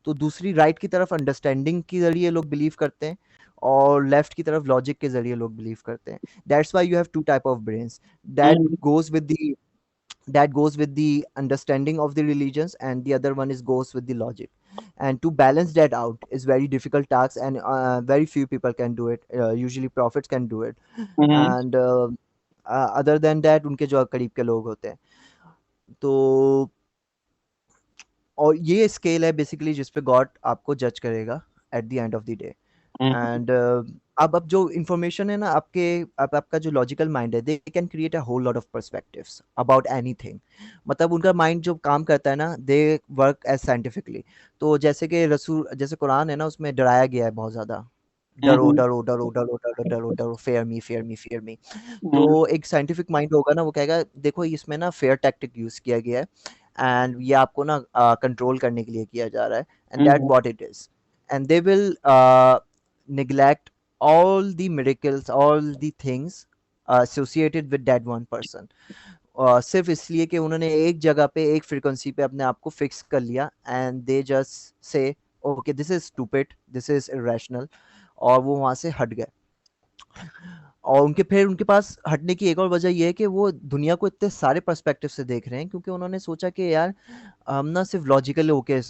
तो दूसरी राइट की तरफ अंडरस्टैंडिंग के ज़रिए लोग बिलीव करते हैं और लेफ्ट की तरफ लॉजिक के ज़रिए लोग बिलीव करते हैं। That's why you have two type of brains that hmm, goes with the that goes with the understanding of the religions, and the other one is goes with the logic, and to balance that out is very difficult task, and very few people can do it. Usually prophets can do it, hmm, and other than that उनके जो करीब के लोग होते हैं। तो और ये स्केल है बेसिकली जिस पे गॉड आपको जज करेगा eight the end of the day. Hmm, and अब जो इंफॉर्मेशन है ना आपके, अब आपका जो लॉजिकल माइंड है, they can create a whole lot of perspectives about anything. मतलब उनका माइंड जो काम करता है ना, दे वर्क एज साइंटिफिकली। तो जैसे कि रसूल, जैसे कुरान है ना, उसमें डराया गया है बहुत ज़्यादा, डरो हम्म, डरो डरो डरो डरो डरो डरो, फेयर मी फेयर मी फेयर मी। तो हम्म, एक साइंटिफिक माइंड होगा ना, वो कहेगा देखो इसमें ना फेयर टैक्टिक यूज़ किया गया है, एंड ये आपको ना कंट्रोल करने के लिए किया जा रहा है, and that hmm, what it is. And they will neglect all the miracles, all the things associated with that one person, सिर्फ इसलिए कि उन्होंने एक जगह पे एक फ्रीक्वेंसी पे अपने आप को फिक्स कर लिया, and they just say okay this is stupid, this is irrational, और वो वहाँ से हट गए। और उनके फिर उनके पास हटने की एक और वजह ये है कि वो दुनिया को इतने सारे पर्सपेक्टिव से देख रहे हैं, क्योंकि उन्होंने सोचा कि यार हम ना सिर्फ लॉजिकल होके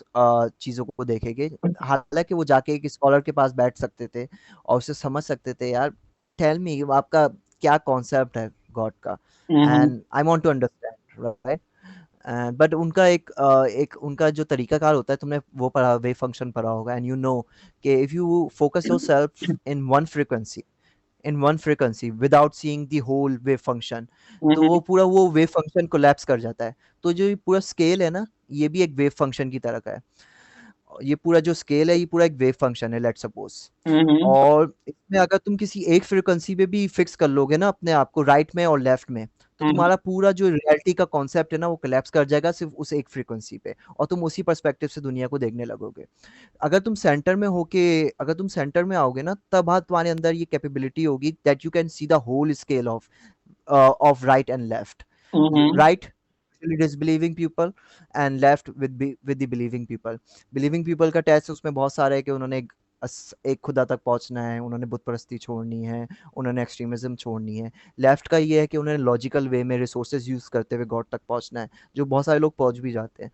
चीज़ों को देखेंगे। हालांकि वो जाके एक स्कॉलर के पास बैठ सकते थे और उसे समझ सकते थे, यार टेल मी आपका क्या कॉन्सेप्ट है गॉड का, hmm, and I want to understand, right. But उनका एक उनका जो तरीकाकार होता है, तुमने वो पढ़ा, वेव फंक्शन पढ़ा होगा, एंड यू नो कि if you focus yourself in one frequency without seeing the whole wave function, तो हम्म, वो वेव फंक्शन कोलैप्स कर जाता है। तो जो ये पूरा स्केल है ना, ये भी एक वेव फंक्शन की तरह का है। ये पूरा जो स्केल है, ये पूरा एक वेव फंक्शन है, लेट्स सपोज। हम्म, और इसमें अगर तुम किसी एक फ्रीक्वेंसी पे भी फिक्स कर लोगे ना अपने आप को, राइट में और लेफ्ट में, तो हम्म, तुम्हारा पूरा जो रियलिटी का कॉन्सेप्ट है ना, वो कोलैप्स कर जाएगा सिर्फ उस एक फ्रीक्वेंसी पे, और तुम उसी पर्सपेक्टिव से दुनिया को देखने लगोगे। अगर तुम सेंटर में होके, अगर तुम सेंटर में आओगे ना, तब हाँ तुम्हारे अंदर ये कैपेबिलिटी होगी that you can see the whole scale of right and left. Hmm, right disbelieving people, and left with the believing people. Believing people का टेस्ट उसमें बहुत सारा है कि उन्होंने एक खुदा तक पहुंचना है, उन्होंने बुत परस्ती छोड़नी है, उन्होंने एक्सट्रीमिज्म छोड़नी है। लेफ्ट का ये है कि उन्होंने लॉजिकल वे में रिसोर्सेज यूज करते हुए गॉड तक पहुंचना है, जो बहुत सारे लोग पहुंच भी जाते हैं।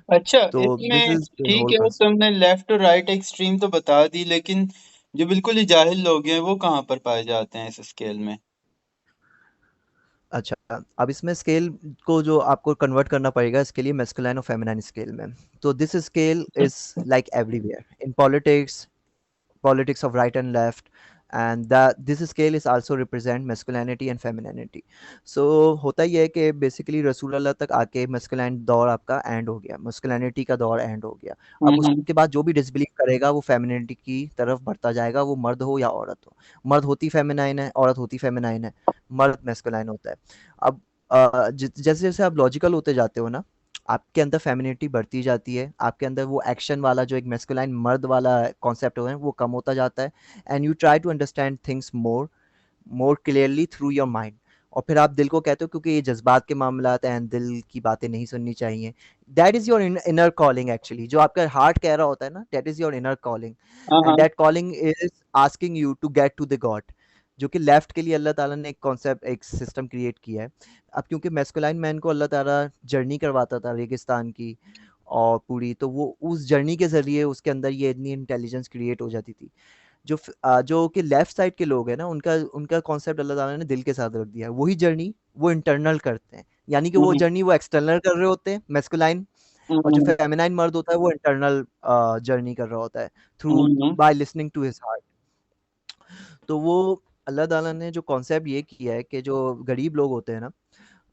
अच्छा। तो दिस इसमें इज द ठीक होल है, वो कंसेप्ट। तुमने लेफ्ट और राइट एक्सट्रीम तो बता दी, लेकिन जो बिल्कुल ही जाहिल लोग हैं वो कहाँ पर पाए जाते हैं इस स्केल में? अच्छा, अब इसमें स्केल को जो आपको कन्वर्ट करना पड़ेगा, इसके लिए मैस्कुलाइन और फेमिनाइन स्केल में। तो this scale is like everywhere in politics, politics of right and left, and that this scale is also represent masculinity and femininity. So होता ये है कि बेसिकली रसूल अल्लाह तक आके मस्कुलाइन दौर आपका एंड हो गया, मस्कुलिनिटी का दौर एंड हो गया। अब हम्म, उसके बाद जो भी डिसबिलीव करेगा वो फेमिनिटी की तरफ बढ़ता जाएगा, वो मर्द हो या औरत हो। मर्द होती फेमिनाइन है, औरत होती फेमिनाइन है, मर्द मैस्कुलाइन होता है। अब जैसे जैसे आप लॉजिकल होते जाते हो ना, आपके अंदर फेमिनिटी बढ़ती जाती है, आपके अंदर वो एक्शन वाला जो एक मैस्कुलाइन मर्द वाला कॉन्सेप्ट है वो कम होता जाता है, and you try to understand things more more clearly through your mind. और फिर आप दिल को कहते हो, क्योंकि ये जज्बात के मामलात हैं, दिल की बातें नहीं सुननी चाहिए। That is your inner calling actually, जो आपका हार्ट कह रहा होता है ना, that is your inner calling, हाँ, एंड हाँ, that calling is asking you to get to the God. जो कि लेफ्ट के लिए अल्लाह ताला ने एक कॉन्सेप्ट, एक सिस्टम क्रिएट किया है। अब क्योंकि मैस्कुलाइन मैन को अल्लाह ताला जर्नी करवाता था रेगिस्तान की और पूरी, तो वो उस जर्नी के ज़रिए उसके अंदर ये इतनी इंटेलिजेंस क्रिएट हो जाती थी। जो कि लेफ्ट साइड के लोग हैं ना, उनका उनका कॉन्सेप्ट अल्लाह ताला ने दिल के साथ रख दिया है। वही जर्नी वो इंटरनल करते हैं, यानी कि वो हम्म, जर्नी वो एक्सटर्नल कर रहे होते हैं मैस्कुलाइन, और जो हम्म, फेमिनाइन मर्द होता है वो इंटरनल जर्नी कर रहा होता है through hmm, by listening to his heart. तो वो अल्लाह ताला ने जो कॉन्सेप्ट ये किया है कि जो गरीब लोग होते हैं ना,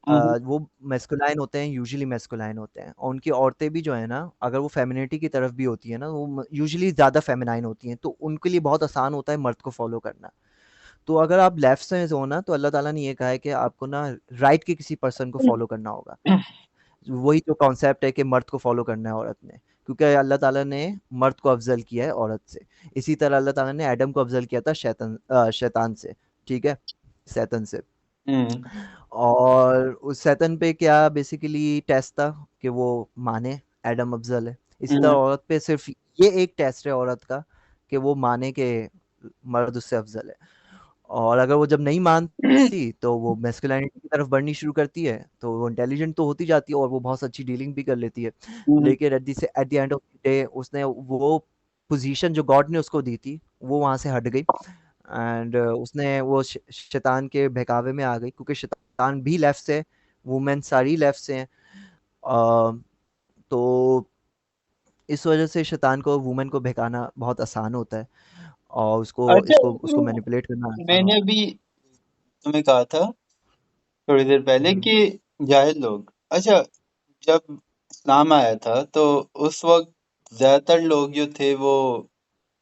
हम्म, वो मैस्कुलाइन होते हैं, यूजुअली मैस्कुलाइन होते हैं, और उनकी औरतें भी जो है ना, अगर वो फेमिनिटी की तरफ भी होती है ना, वो यूजुअली ज़्यादा फेमिनाइन होती हैं, तो उनके लिए बहुत आसान होता है मर्द को फॉलो करना। तो अगर आप लेफ्ट से हो ना, तो अल्लाह ताला ने ये कहा है कि आपको ना राइट के किसी पर्सन को फॉलो करना होगा। वही जो कॉन्सेप्ट है कि मर्द को फॉलो करना है औरत ने, क्योंकि अल्लाह ताला ने मर्द को अफजल किया है औरत से। इसी तरह अल्लाह ताला ने एडम को अफजल किया था शैतान से, ठीक है, शैतान से। हम्म, और उस शैतान पे क्या बेसिकली टेस्ट था कि वो माने एडम अफजल है। इसी तरह हम्म, औरत पे सिर्फ ये एक टेस्ट है औरत का कि वो माने कि मर्द उससे अफजल है। और अगर वो जब नहीं मानती तो वो मैस्कुलिनिटी की तरफ बढ़नी शुरू करती है, तो वो इंटेलिजेंट तो होती जाती है और वो बहुत अच्छी डीलिंग भी कर लेती है। हम्म, लेकिन at the end of the day उसने वो पोजीशन जो गॉड ने उसको दी थी वो वहां से हट गई। एंड उसने वो शैतान के बहकावे में आ गई, क्योंकि शैतान भी लेफ्ट से है, वुमेन सारी लेफ्ट से हैं। तो इस वजह से शैतान को वुमेन को बहकाना बहुत आसान होता है, और उसको अच्छा, इसको उसको इसमें मैनिपुलेट करना आसान मैंने होता है। भी तुम्हें कहा था थोड़ी देर पहले हम्म। कि जाहिल लोग, अच्छा, जब इस्लाम आया था तो उस वक्त ज्यादातर लोग जो थे वो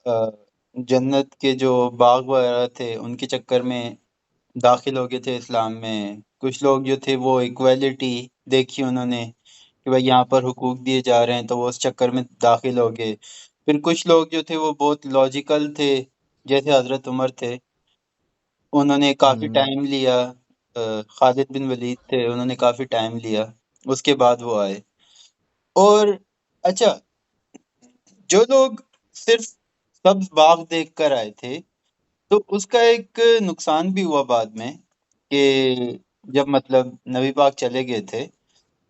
अ, जन्नत के जो बाग वगैरह थे उनके चक्कर में दाखिल हो गए थे इस्लाम में। कुछ लोग जो थे वो इक्वालिटी देखी उन्होंने कि भाई यहाँ पर हुकूक दिए जा रहे हैं, तो वो उस चक्कर में दाखिल हो गए। फिर कुछ लोग जो थे वो बहुत लॉजिकल थे, जैसे हजरत उमर थे, उन्होंने काफी हम्म। टाइम लिया। खालिद बिन वलीद थे, उन्होंने काफी टाइम लिया, उसके बाद वो आए। और अच्छा, जो लोग सिर्फ सब्ज बाग देख कर आए थे, तो उसका एक नुकसान भी हुआ बाद में कि जब मतलब नबी पाक चले गए थे,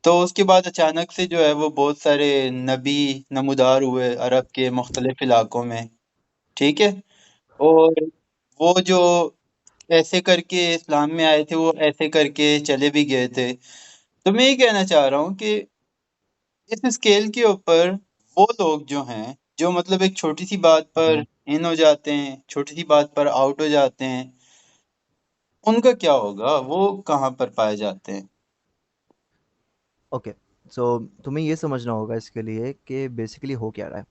तो उसके बाद अचानक से जो है वो बहुत सारे नबी नमूदार हुए अरब के मुख्तलिफ इलाकों में। ठीक है। और वो जो ऐसे करके इस्लाम में आए थे वो ऐसे करके चले भी गए थे। तो मैं ये कहना चाह रहा हूँ कि इस स्केल के ऊपर वो लोग जो हैं, जो मतलब एक छोटी सी बात पर हम्म। इन हो जाते हैं, छोटी सी बात पर आउट हो जाते हैं, उनका क्या होगा, वो कहाँ पर पाए जाते हैं? ओके, सो तुम्हें ये समझना होगा इसके लिए कि बेसिकली हो क्या रहा है।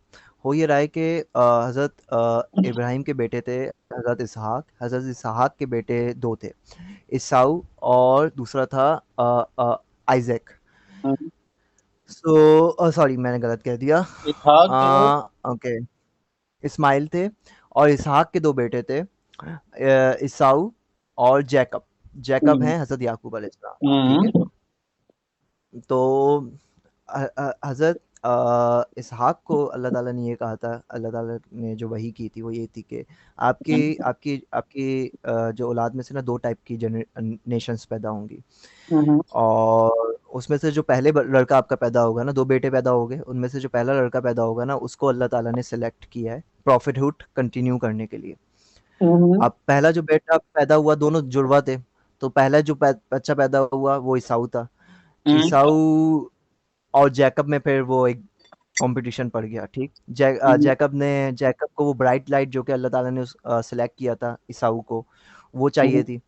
हो ये रहा है कि हज़रत इब्राहिम के बेटे थे हज़रत इसहाक। हज़रत इसहाक के बेटे दो थे, ईसाऊ और दूसरा था आइजैक। हम्म, सो सॉरी, मैंने गलत कह दिया। इसहाक और ओके, इस्माइल थे, और इसहाक के दो बेटे थे, ईसाऊ और जैकब। जैकब हम्म, हैं हज़रत याकूब अलैहिस्सलाम। ठीक है। हम्म, तो हज़रत इसहाक को अल्लाह ताला ने ये कहा था, अल्लाह ताला ने जो वही की थी वो ये थी कि आपकी आपकी आपकी जो औलाद में से ना दो टाइप की नेशंस पैदा होंगी। हम्म, और उसमें से जो पहले लड़का आपका पैदा होगा ना, दो बेटे पैदा हो गए, उनमें से जो पहला लड़का पैदा होगा ना उसको अल्लाह ताला ने सेलेक्ट किया है प्रॉफिटहुड कंटिन्यू करने के लिए। हम्म, अब पहला जो बेटा पैदा हुआ दोनों जुड़वा थे, तो पहला जो बच्चा पैदा हुआ वो ईसाऊ था। हम्म, ईसाऊ और जैकब में फिर वो एक कंपटीशन पड़ गया। ठीक, हम्म, जैकब को वो ब्राइट लाइट जो कि अल्लाह ताला ने सेलेक्ट किया था ईसाऊ को, वो हम्म, चाहिए थी।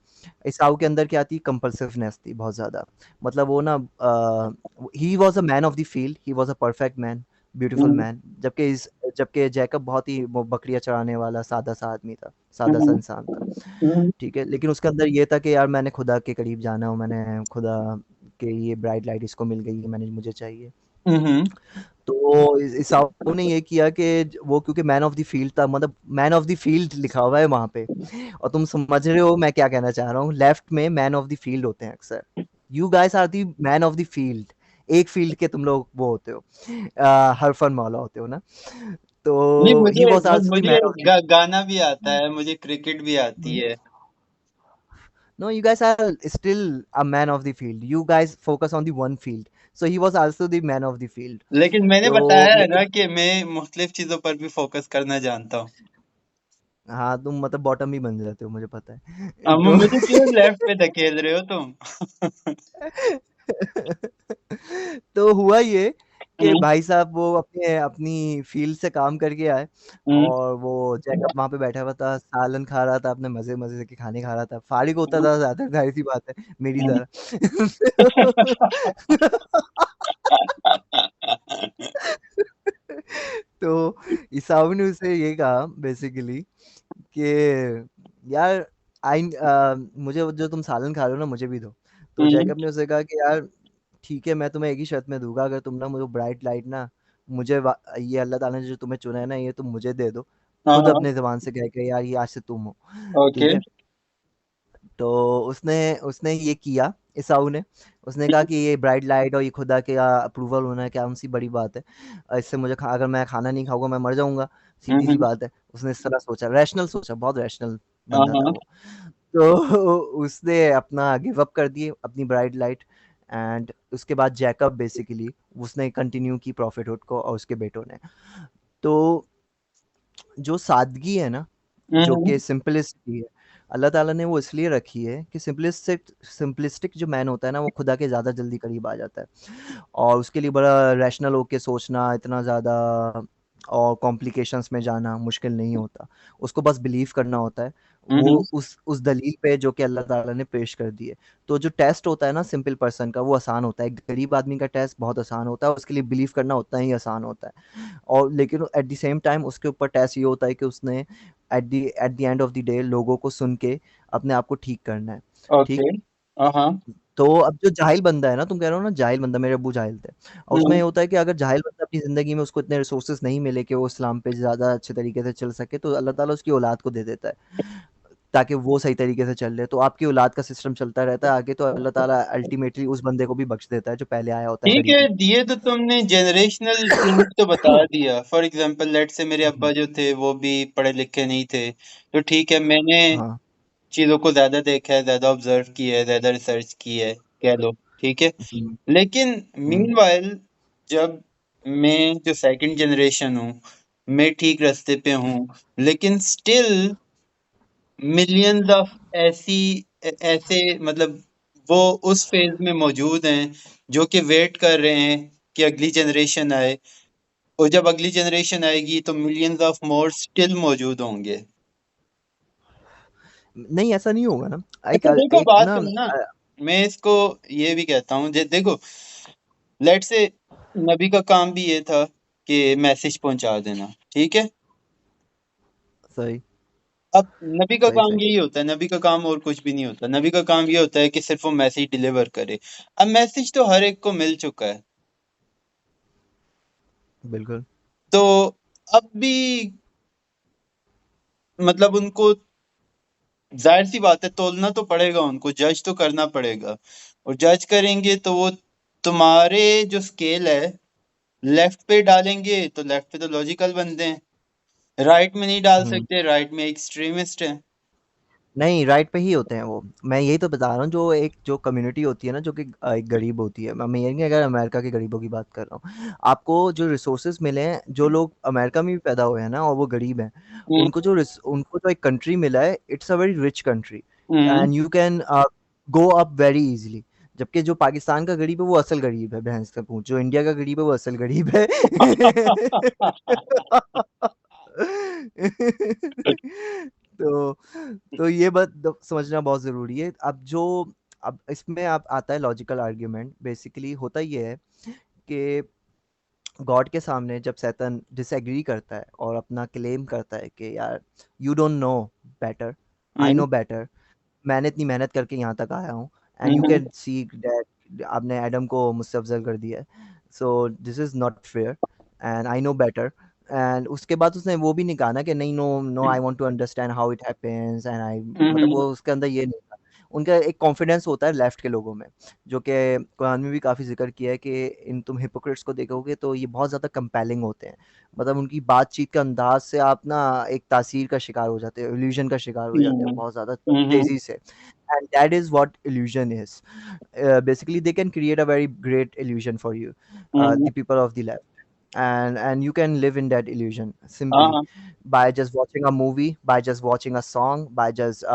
ईसाऊ के अंदर क्या थी, कंपल्सिवनेस थी बहुत ज़्यादा। मतलब वो ना he was a man of the field, he was a perfect man, beautiful hmm, man. जबकि जैकब बहुत ही वो बकरियाँ चराने वाला सादा सा आदमी था, सादा सा हम्म, इंसान था। हम्म, ठीक है, लेकिन उसके अंदर ये था कि यार मैंने खुदा के करीब जाना हो, मैंने खुदा के ये ब्राइट लाइट इसको मिल गई, मैंने मुझे चाहिए। हम्म, तो ईसाऊ ने ये किया कि वो क्योंकि मैन ऑफ द फील्ड था, मतलब मैन ऑफ द फील्ड लिखा हुआ है वहां पे, और तुम समझ रहे हो मैं क्या कहना चाह रहा हूँ, लेफ्ट में मैन ऑफ द फील्ड होते हैं अक्सर। You guys are the man of the field, एक फील्ड के तुम लोग वो होते हो, हरफन मौला होते हो ना। नहीं, तो ही मुझे वॉज आल्सो द मुझे मैन ऑफ गाना भी आता है, मुझे क्रिकेट भी आती द है। No, you guys are still a man of the field. You guys focus on the one field. So he was also the man of the field. लेकिन मैंने तो बताया है लेकिन ना कि मैं मुख्तलिफ चीजों पर भी फोकस करना जानता हूँ। हाँ, तुम मतलब बॉटम ही बन जाते हो, मुझे पता है। अब तो मुझे क्यों लेफ्ट पे धकेल रहे हो तुम? तो हुआ ये कि हम्म, भाई साहब वो अपने अपनी फील्ड से काम करके आए, हम्म, और वो जैकब वहां पे बैठा हुआ था, सालन खा रहा था, अपने मजे मजे से के खाने खा रहा था, फारिग होता था ज्यादा, जाहिर सी बात है, मेरी हम्म, तरह। तो ईसाऊ ने उसे ये कहा बेसिकली कि यार मुझे वो जो तुम सालन खा रहे हो ना मुझे भी दो। तो हम्म, जैकब ने उसे कहा कि यार ठीक है, मैं तुम्हें एक ही शर्त में दूंगा, अगर तुम ना मुझे ब्राइट लाइट ना, ये अल्लाह ताला ने जो तुम्हें चुना है ना ये तुम मुझे दे दो, हाँ, खुद हाँ, अपने जबान से कह के यार ये आज से तुम हो। ओके, ठीक है। तो उसने उसने ये किया, ईसाऊ ने। उसने कहा कि ये ब्राइट लाइट और ये खुदा के अप्रूवल होना क्या सी बड़ी बात है। इससे मुझे अगर मैं खाना नहीं खाऊंगा मैं मर जाऊंगा, सीधी सी हम्म, बात है। उसने इस तरह सोचा, रैशनल सोचा, बहुत रैशनल हाँ बंदा था हाँ, वो। तो उसने अपना गिव अप कर दिए अपनी ब्राइट लाइट। एंड उसके बाद जैकब बेसिकली उसने कंटिन्यू की प्रॉफिटहुड को और उसके बेटों ने। तो जो सादगी है ना, जो हम्म, कि सिंपलिसिटी है, अल्लाह ताला ने वो इसलिए रखी है कि सिंपलिस्टिक जो मैन होता है ना वो खुदा के ज़्यादा जल्दी करीब आ जाता है। और उसके लिए बड़ा रैशनल होके सोचना इतना ज़्यादा और कॉम्प्लिकेशंस में जाना मुश्किल नहीं होता। उसको बस बिलीव करना होता है, वो हम्म, उस दलील पे जो कि अल्लाह ताला ने पेश कर दी है। तो जो टेस्ट होता है ना सिंपल पर्सन का, वो आसान होता है। एक गरीब आदमी का टेस्ट बहुत आसान होता है, उसके लिए बिलीव करना उतना ही आसान होता है। और लेकिन एट द सेम टाइम उसके ऊपर टेस्ट ये होता है कि उसने eight the end of the day लोगों को सुन के अपने आप को ठीक करना है। ओके, ठीक। हाँ हाँ, तो अब जो जाहिल बंदा है ना, तुम कह रहे हो ना जाहिल बंदा, मेरे अब्बू जाहिल थे, और उसमें हम्म, ये होता है कि अगर जाहिल बंदा अपनी ज़िंदगी में उसको इतने रिसोर्सेज नहीं मिले कि वो इस्लाम पे ज़्यादा अच्छे तरीके से चल सके, तो अल्लाह ताला उसकी औलाद को दे देता है ताकि वो सही तरीके से चल ले। तो आपकी औलाद का सिस्टम चलता रहता है आगे, तो अल्लाह ताला अल्टीमेटली उस बंदे को भी बख्श देता है जो पहले आया होता है ठीक है। गरीबी ये तो तुमने जनरेशनल चेंज तो बता में। दिया। फॉर एग्जांपल लेट से मेरे अब्बा हम्म, जो थे वो भी पढ़े लिखे नहीं थे, तो ठीक है, मैंने हाँ। चीजों को ज्यादा देखा है, ज्यादा ऑब्जर्व किया है, ज्यादा रिसर्च की है, कह लो, ठीक है। हम्म, लेकिन हम्म, मीनवाइल जब मैं जो सेकंड जनरेशन हूँ, मैं ठीक रास्ते पे हूँ, लेकिन स्टिल मिलियंस ऑफ ऐसी ऐसे मतलब वो उस फेज में मौजूद हैं जो कि वेट कर रहे हैं कि अगली जनरेशन आए, और जब अगली जनरेशन आएगी तो मिलियंस ऑफ मोर स्टिल मौजूद होंगे। नहीं ऐसा नहीं होगा ना। एक अच्छा देखो, एक बात ना सुनना, मैं इसको ये भी कहता हूँ, देखो, लेट से नबी का काम भी ये था कि मैसेज पहुंचा देना, ठीक है। सही अब नबी का सही काम सही। यही होता है, नबी का काम और कुछ भी नहीं होता। नबी का काम ये होता है कि सिर्फ वो मैसेज डिलीवर करे। अब मैसेज तो हर एक को मिल चुका है, बिल्कुल। तो अब भी मतलब उनको जाहिर सी बात है तोलना तो पड़ेगा, उनको जज तो करना पड़ेगा, और जज करेंगे तो वो तुम्हारे जो स्केल है लेफ्ट पे डालेंगे तो लेफ्ट पे तो लॉजिकल बंदे हैं, राइट में नहीं डाल हम्म। सकते, राइट में एक्सट्रीमिस्ट है। नहीं, राइट पे ही होते हैं वो। मैं यही तो बता रहा हूँ, जो एक जो कम्युनिटी होती है ना जो कि एक गरीब होती है। मैं ये नहीं अगर अमेरिका के गरीबों की बात कर रहा हूँ, आपको जो रिसोर्सेज मिले हैं, जो लोग अमेरिका में भी पैदा हुए हैं ना और वो गरीब हैं, उनको जो एक कंट्री मिला है, it's a very rich country hmm, and you can go up very easily. जबकि जो पाकिस्तान का गरीब है वो असल गरीब है, भैंस का पूंछ। जो इंडिया का गरीब है वो असल गरीब है। तो ये बात समझना बहुत ज़रूरी है। अब इसमें आप आता है लॉजिकल आर्ग्यूमेंट। बेसिकली होता ये है कि गॉड के सामने जब शैतान डिसएग्री करता है और अपना क्लेम करता है कि यार you don't know better, I hmm, know better, मैंने इतनी मेहनत करके यहाँ तक आया हूँ and you hmm, can see that आपने एडम को मुझसे अफजल कर दिया है, so this is not fair and I know better. And उसके बाद उसने वो भी नहीं कहा ना कि नहीं, no no, I want to understand how it happens and I, मतलब हम्म, वो उसके अंदर ये नहीं था। उनका एक कॉन्फिडेंस होता है लेफ्ट के लोगों में, जो कि कुरान में भी काफ़ी जिक्र किया है कि इन तुम हिपोक्रेट्स को देखोगे तो ये बहुत ज़्यादा कंपेलिंग होते हैं। मतलब उनकी बातचीत का अंदाज से आप ना एक तासीर का शिकार हो जाते हो, इल्यूजन का शिकार हो जाते हो हम्म, बहुत ज़्यादा हम्म, तेज़ी से। And that is what illusion is. Basically, they can create a very great illusion for you, hmm, the people of the left, and you can live in that illusion simply हाँ, by just watching a movie, by just watching a song, by just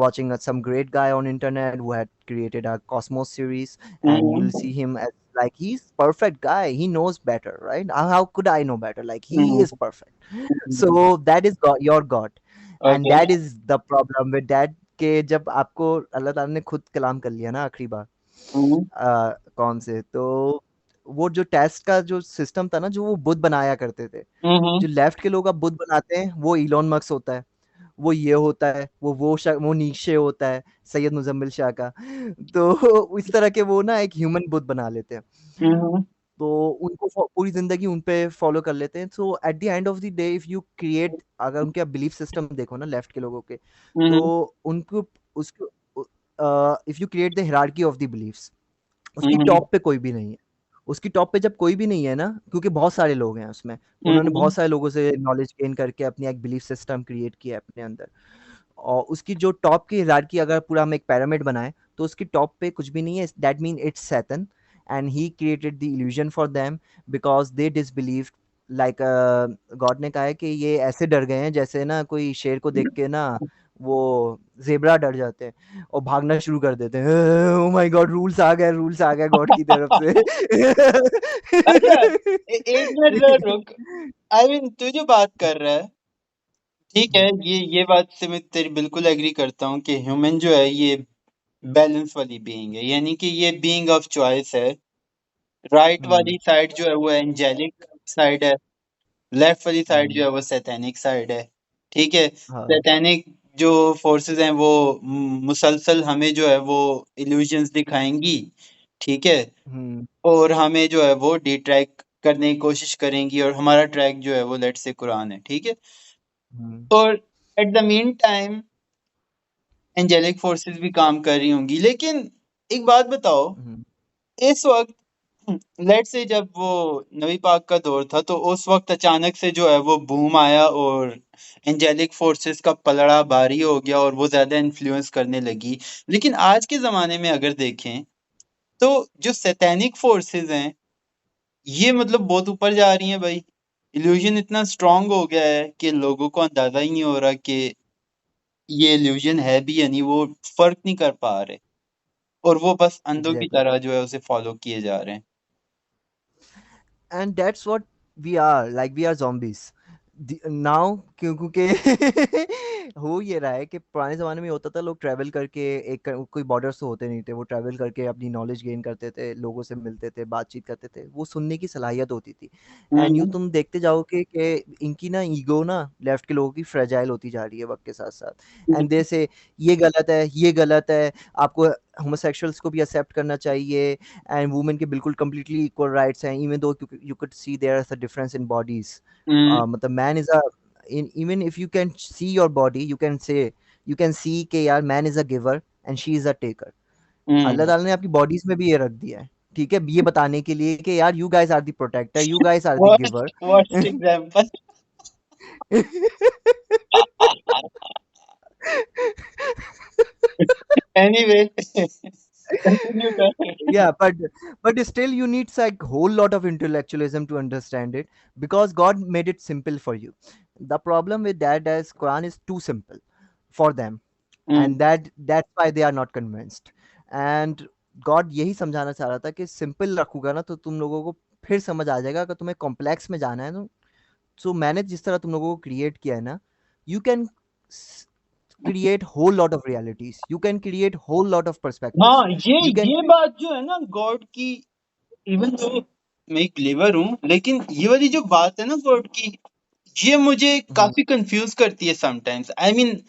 watching some great guy on internet who had created a Cosmos series, and you'll hmm, see him as like he's perfect guy. He knows better, right? How could I know better? Like he hmm, is perfect. So that is God, your God, and okay, that is the problem with that कि जब आपको अल्लाह ताला ने खुद कलाम कर लिया ना आखिरी बार, हम्म, कौन से तो वो जो टेस्ट का जो सिस्टम था ना, जो वो बुत बनाया करते थे, हम्म, जो लेफ्ट के लोग अब बुत बनाते हैं, वो इलॉन मस्क होता है, वो ये होता है, वो नीशे होता है, सैयद मुजम्मिल शाह का। तो इस तरह के वो ना एक ह्यूमन बुत बना लेते हैं। हम्म, तो उनको पूरी जिंदगी उन पे फॉलो कर लेते हैं। So at the end of the day if you create, अगर उनके बिलीफ सिस्टम देखो ना लेफ्ट के लोगों के, तो हम्म, उनको उसको if you create the hierarchy of the beliefs, उसकी हम्म टॉप पे कोई भी नहीं है। उसकी टॉप पे जब कोई भी नहीं है ना, क्योंकि बहुत सारे लोग हैं उसमें, उन्होंने हम्म बहुत सारे लोगों से नॉलेज गेन करके अपनी एक बिलीफ सिस्टम क्रिएट किया है अपने अंदर। और उसकी जो टॉप की हायरार्की, अगर पूरा हम एक पिरामिड बनाएं, तो उसकी टॉप पे कुछ भी नहीं है, that mean it's Satan. And he created the illusion for them, because they disbelieve. Like God ने कहा है कि ये ऐसे डर गए हैं जैसे ना कोई शेर को देख के ना वो जेबरा डर जाते हैं और भागना शुरू कर देते हैं। ओ माय गॉड, रूल्स आ गए, रूल्स आ गए गॉड की तरफ से। अच्छा, एक मिनट जरा रुक। आई मीन तू जो बात कर रहा है, ठीक है, ये बात से मैं तेरी बिल्कुल एग्री करता हूँ कि ह्यूमन जो है ये बैलेंस वाली बीइंग है, यानी कि ये बीइंग ऑफ चॉइस है। राइट वाली साइड जो है वो एंजेलिक साइड है, लेफ्ट वाली साइड जो है वो सैतानिक साइड है। ठीक है, हाँ। सैतानिक जो फोर्सेस हैं वो मुसलसल हमें जो है वो इल्यूजन्स दिखाएंगी। ठीक है, हम्म। और हमें जो है वो डिट्रैक्ट करने की कोशिश करेंगी, और हमारा ट्रैक जो है वो लेट से कुरान है। ठीक है, हम्म। और at the mean time angelic forces भी काम कर रही होंगी, लेकिन एक बात बताओ, हम्म। इस वक्त लेट से जब वो नबी पाक का दौर था, तो उस वक्त अचानक से जो है वो बूम आया और एंजेलिक फोर्सेस का पलड़ा भारी हो गया और वो ज्यादा इन्फ्लुएंस करने लगी। लेकिन आज के जमाने में अगर देखें, तो जो सैतानिक फोर्सेस हैं ये मतलब बहुत ऊपर जा रही हैं भाई। इल्यूजन इतना स्ट्रांग हो गया है कि लोगों को अंदाजा ही नहीं हो रहा कि ये इल्यूजन है भी या नहीं, वो फर्क नहीं कर पा रहे, और वो बस अंधों की एग्जैक्टली। तरह जो है उसे फॉलो किए जा रहे हैं। And that's what we are, like we are zombies now. क्योंकि हो ये रहा है कि पुराने ज़माने में होता था, लोग ट्रैवल करके, एक कोई बॉर्डर्स तो होते नहीं थे, वो ट्रैवल करके अपनी नॉलेज गेन करते थे, लोगों से मिलते थे, बातचीत करते थे, वो सुनने की सलाहियत होती थी। एंड यूँ हम्म तुम देखते जाओगे कि इनकी ना ईगो ना लेफ्ट के लोगों की फ्रेजाइल होती जा रही है वक्त के साथ साथ। एंड दे से ये गलत है, ये गलत है, आपको होमोसेक्सुअल्स को भी एक्सेप्ट करना चाहिए, एंड वुमेन के बिल्कुल कंप्लीटली इक्वल राइट्स हैं, even though you could see there is a difference in bodies. Hmm मतलब man is a, in even if you can see your body, you can say, you can see के यार man is a giver and she is a taker. अल्लाह हम्म। ताला ने आपकी bodies में भी ये रख दिया है, ठीक है, ये बताने के लिए कि यार you guys are the protector, you guys are the giver. What's example? Anyway, continue कर। Yeah, but still you need like whole lot of intellectualism to understand it, because God made it simple for you. The problem with that is Quran is too simple for them, hmm and that's why they are not convinced. And God यही समझाना चाह रहा था कि simple रखूंगा ना तो तुम लोगों को फिर समझ आ जाएगा। अगर तुम्हें कॉम्प्लेक्स में जाना है, तो मैंने जिस तरह तुम लोगों को क्रिएट किया है ना, you can create whole lot of realities, you can create whole lot of perspectives, हाँ, ये you can ये बात जो है ना गॉड की, इवन तो मैं एक बिलीवर हूँ, लेकिन ये वाली जो बात है ना गॉड की, ये मुझे हम्म, काफी कंफ्यूज करती है समटाइम्स। आई मीन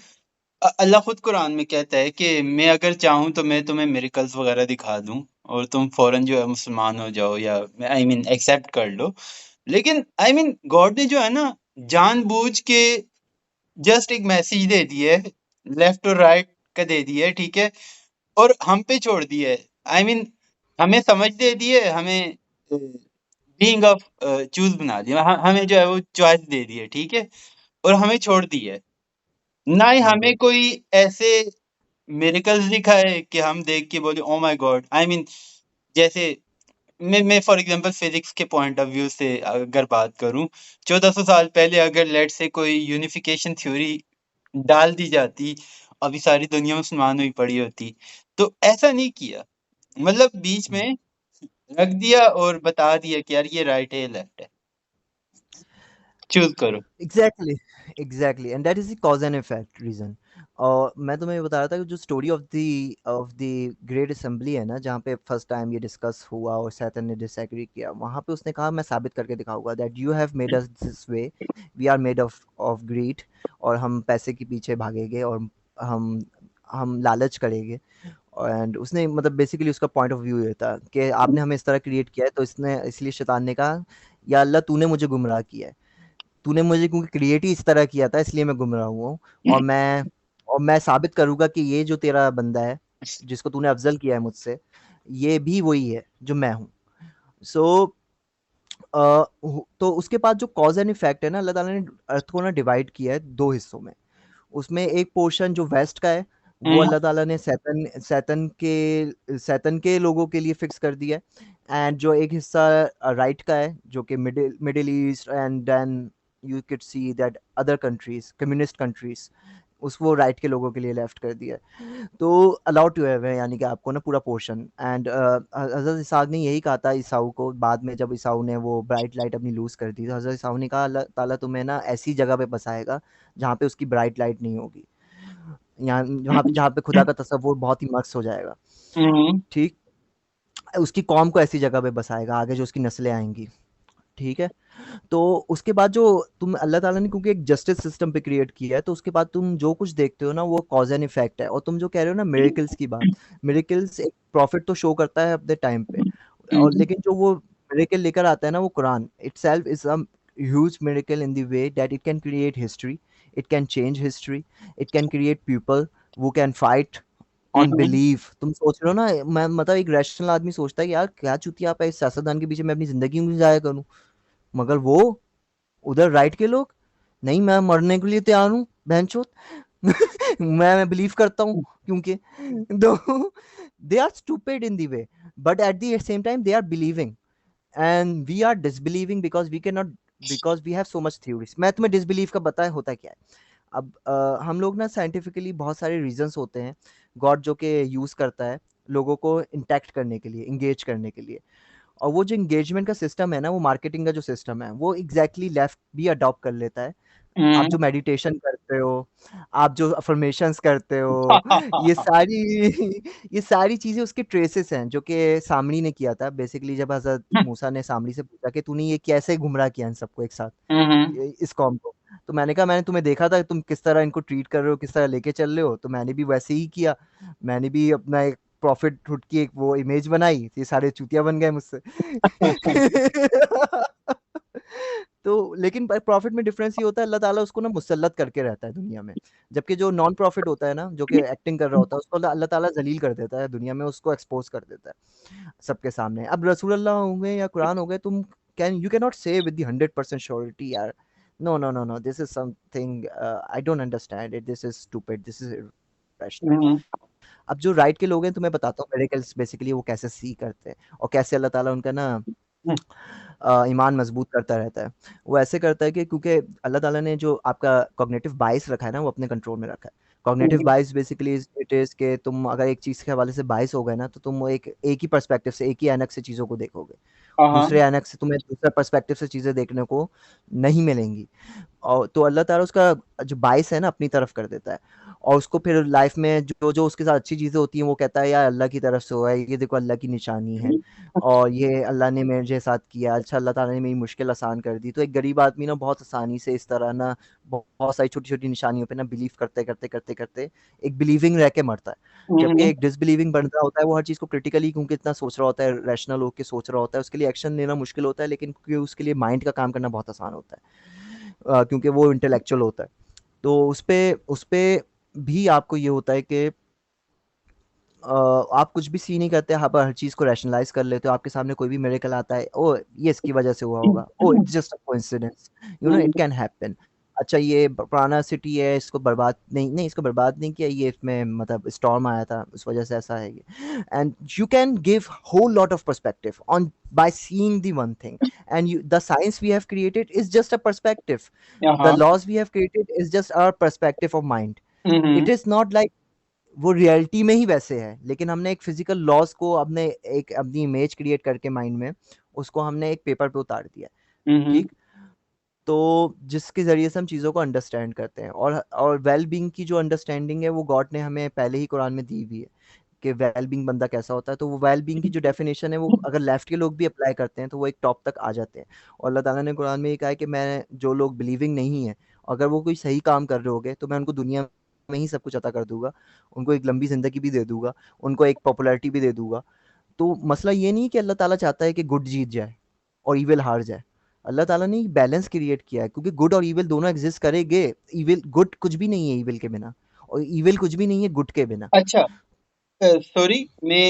अल्लाह खुद कुरान में कहता है कि मैं अगर चाहूँ तो मैं तुम्हें मिरेकल्स वगैरह दिखा दूं और तुम फौरन जो है मुसलमान हो जाओ, या आई मीन एक्सेप्ट कर लो। लेकिन आई मीन गॉड ने जो है ना जानबूझ के जस्ट एक मैसेज दे दिया है, लेफ्ट और राइट का दे दिया है, ठीक है, और हम पे छोड़ दिया है। आई मीन हमें समझ दे दी है, हमें बीइंग ऑफ चूज बना दिया, हमें जो है वो चॉइस दे दी है, ठीक है, और हमें छोड़ दी है। ना ही हमें हम्म, कोई ऐसे मिरेकल्स दिखाए कि हम देख के बोले oh my God. I mean जैसे मैं फॉर एग्जांपल फिजिक्स के पॉइंट ऑफ व्यू से अगर बात करूं, 1400 साल पहले अगर लेट से कोई यूनिफिकेशन थ्योरी डाल दी जाती, अभी सारी दुनिया मुसलमान हुई पड़ी होती। तो ऐसा नहीं किया, मतलब बीच हम्म। में रख दिया और बता दिया कि यार ये राइट है ये लेफ्ट है, चूज करो। Exactly, exactly, and that is the cause and effect reason. और मैं तुम्हें बता रहा था कि जो story of the great assembly है ना, जहाँ पे फर्स्ट टाइम ये डिस्कस हुआ और सैतन ने डिसएग्री किया, वहाँ पे उसने कहा मैं साबित करके दिखाऊंगा that you have made us this way, we are made of greed, और हम पैसे के पीछे भागेंगे, और हम हम लालच करेंगे। एंड उसने मतलब बेसिकली उसका पॉइंट ऑफ व्यू ये था कि आपने हमें इस तरह क्रिएट किया है, तो इसने इसलिए शैतान ने कहा या अल्लाह तूने मुझे गुमराह किया है, तूने मुझे क्योंकि क्रिएट ही इस तरह किया था इसलिए मैं गुमराह हुआ हूँ। और मैं साबित करूंगा कि ये जो तेरा बंदा है जिसको तूने अफ़ज़ल किया है मुझसे, ये भी वही है जो मैं हूँ। सो तो उसके बाद जो कॉज़ एंड इफ़ेक्ट है ना, अल्लाह ताला ने अर्थ को ना डिवाइड किया है 2 हिस्सों में। उसमें एक पोर्शन जो वेस्ट का है, वो हम्म अल्लाह ताला ने सैतन के लोगों के लिए फिक्स कर दिया है, एंड जो एक हिस्सा राइट का है, जो कि middle Middle East, and then you can see that other countries, communist countries, उस वो राइट के लोगों के लिए लेफ्ट कर दिया है। तो अलाउड टू हैव है, यानी कि आपको ना पूरा पोर्शन। एंड हज़रत इसहाक ने यही कहा था ईसाऊ को, बाद में जब ईसाऊ ने वो ब्राइट लाइट अपनी लूज़ कर दी, तो हज़रत ईसाऊ ने कहा अल्लाह ताला तुम्हें ना ऐसी जगह पे बसाएगा जहाँ पे उसकी ब्राइट लाइट नहीं होगी, यहाँ जहाँ पे खुदा का तसव्वुर बहुत ही मस्त हो जाएगा। हम्म ठीक, उसकी कौम को ऐसी जगह पे बसाएगा आगे जो उसकी नस्लें आएंगी। ठीक है। तो उसके बाद जो तुम अल्लाह ताला ने क्योंकि एक जस्टिस सिस्टम पे क्रिएट किया है, तो उसके बाद तुम जो कुछ देखते हो ना वो कॉज एंड इफेक्ट है। और तुम जो कह रहे हो ना मिरेकल्स की बात, मिरेकल्स एक प्रॉफिट तो शो करता है अपने टाइम पे, और हम्म लेकिन जो वो मिरेकल लेकर आता है ना, वो Quran itself is a huge miracle in the way that it can create history, it can change history, it can create people वो can fight on hmm belief. तुम सोच रहे हो ना, मैं मतलब एक रैशनल आदमी सोचता है कि यार क्या चूतिया है, इस सियासतदान के पीछे मैं अपनी जिंदगी क्यों जाया करूं, मगर वो उधर राइट के लोग, नहीं मैं मरने के लिए तैयार हूँ बहनचोद। मैं बिलीव करता हूँ क्योंकि though they are stupid in the way, but at the same time they are believing, and we are disbelieving because we can not, because we have so much theories. मैं तुम्हें डिसबिलीव का बताया होता क्या है। अब हम लोग ना साइंटिफिकली बहुत सारे रीजंस होते हैं गॉड जो कि यूज़ करता है लोगों को इंटैक्ट करने के लिए, इंगेज करने के लिए। और वो जो एंगेजमेंट का सिस्टम है ना, वो मार्केटिंग का जो सिस्टम है, वो एग्जैक्टली लेफ्ट भी अडॉप्ट कर लेता है। आप जो मेडिटेशन करते हो, आप जो अफर्मेशंस करते हो, ये सारी ये सारी चीज़ें उसके ट्रेसेस हैं जो कि सामरी ने किया था बेसिकली। जब हज़रत मूसा ने सामरी से पूछा कि तूने ये कैसे गुमराह किया इन सबको एक साथ, हम्म इस कौम को, तो मैंने कहा मैंने तुम्हें देखा था तुम किस तरह इनको ट्रीट कर रहे हो, किस तरह लेके चल रहे हो, तो मैंने भी वैसे ही किया। मैंने भी अपना एक प्रॉफिट हुड की एक वो इमेज बनाई, ये सारे चूतिया बन गए मुझसे। तो लेकिन प्रॉफिट में डिफरेंस ये होता है, अल्लाह ताला उसको ना मुसल्लत करके रहता है दुनिया में, जबकि जो नॉन प्रॉफिट होता है ना, जो कि एक्टिंग कर रहा होता है, उसको अल्लाह ताला जलील कर देता है दुनिया में, उसको एक्सपोज कर देता है सबके सामने। अब रसूल अल्लाह हो गए या कुरान हो गए, तुम can you can not say with the 100% surety यार, no no no no, this is something I don't understand it, this is stupid, this is irrational. Hmm अब जो राइट के लोग हैं, तुम्हें बताता हूँ मिरेकल्स बेसिकली वो कैसे सी करते हैं, और कैसे अल्लाह ताला उनका ना ईमान मजबूत करता रहता है। वो ऐसे करता है कि क्योंकि अल्लाह ताला ने जो आपका कॉग्निटिव बायस रखा है ना, वो अपने कंट्रोल में रखा है। Cognitive bias basically it is कि तुम अगर एक चीज़ के हवाले से बायस हो गए ना, तो तुम वो एक एक ही पर्सपेक्टिव से, एक ही ऐनक से चीज़ों को देखोगे। दूसरे हाँ ऐनक से तुम्हें दूसरे पर्सपेक्टिव से चीज़ें देखने को नहीं मिलेंगी। और तो अल्लाह ताला उसका जो बायस है ना अपनी तरफ कर देता है, और उसको फिर लाइफ में जो जो उसके साथ अच्छी चीज़ें होती हैं वो कहता है यार अल्लाह की तरफ से हुआ है, ये देखो अल्लाह की निशानी है, और ये अल्लाह ने मेरे साथ किया, अच्छा अल्लाह ताला ने मेरी मुश्किल आसान कर दी। तो एक गरीब आदमी ना बहुत आसानी से इस तरह ना बहुत सारी छोटी छोटी निशानियों पे ना बिलीव करते करते करते करते एक बिलीविंग रह के मरता है। जबकि एक डिसबिलीविंग बंदा होता है, वो हर चीज़ को क्रिटिकली क्योंकि इतना सोच रहा होता है, रैशनल होकर सोच रहा होता है, उसके लिए एक्शन लेना मुश्किल होता है, लेकिन क्योंकि उसके लिए माइंड का काम करना बहुत आसान होता है, क्योंकि वो इंटेलेक्चुअल होता है। तो उस पे भी आपको ये होता है कि आप कुछ भी सी नहीं करते, आप हर चीज़ को रैशनलाइज़ कर लेते हो, आपके सामने कोई भी मिरेकल आता है, ओह! ये इसकी वजह से हुआ होगा, oh! It's just a coincidence, it can happen. अच्छा ये पुराना सिटी है, इसको बर्बाद नहीं नहीं इसको बर्बाद नहीं किया, ये इसमें मतलब स्टॉर्म आया था, उस वजह से ऐसा है ये। And you can give whole lot of perspective on by seeing the one thing, and you the science we have created is just a perspective, the हाँ laws we have created is just our perspective of mind. Hmm it is not like वो reality में ही वैसे है, लेकिन हमने एक physical loss को अपने एक अपनी इमेज क्रिएट करके माइंड में उसको हमने एक पेपर पे उतार दिया। हम्म ठीक, तो जिसके जरिए से हम चीज़ों को अंडरस्टैंड करते हैं, और वेल बींग की जो अंडरस्टैंडिंग है वो गॉड ने हमें पहले ही कुरान में दी हुई है कि वेल बींग बंदा कैसा होता है। तो वो वेल बींग की जो डेफिनेशन है, वो अगर लेफ्ट के लोग भी अप्लाई करते हैं तो वो एक टॉप तक आ जाते हैं। और अल्लाह ताला ने कुरान में ये कहा है कि मैं जो लोग बिलीविंग नहीं है, अगर वो कोई सही काम कर रहे होगे तो मैं उनको दुनिया में ही सब कुछ अता कर दूंगा, उनको एक लंबी ज़िंदगी भी दे दूंगा, उनको एक पॉपुलैरिटी भी दे दूंगा। तो मसला ये नहीं है कि अल्लाह ताला चाहता है कि गुड जीत जाए और ईविल हार जाए। अल्लाह ताला ने बैलेंस क्रिएट किया है, क्योंकि गुड और ईविल दोनों एग्जिस्ट करेंगे। ईविल गुड कुछ भी नहीं है ईविल के बिना, और ईविल कुछ भी नहीं है गुड के बिना। अच्छा सॉरी, मैं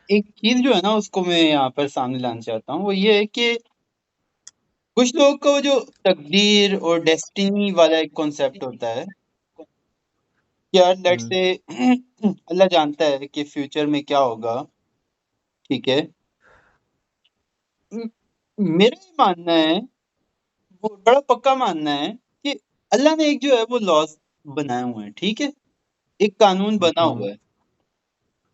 एक चीज जो है ना उसको मैं यहाँ पर सामने लाना चाहता हूँ, वो ये है कि कुछ लोगों को जो तकदीर और डेस्टिनी वाला एक कॉन्सेप्ट होता है कि यार लेट्स हम्म, से अल्लाह जानता है कि फ्यूचर में क्या होगा, ठीक है। म- मेरा ये मानना है, वो बड़ा पक्का मानना है कि अल्लाह ने एक जो है वो लॉज बनाए हुए हैं, ठीक है, एक कानून बना हम्म, हुआ है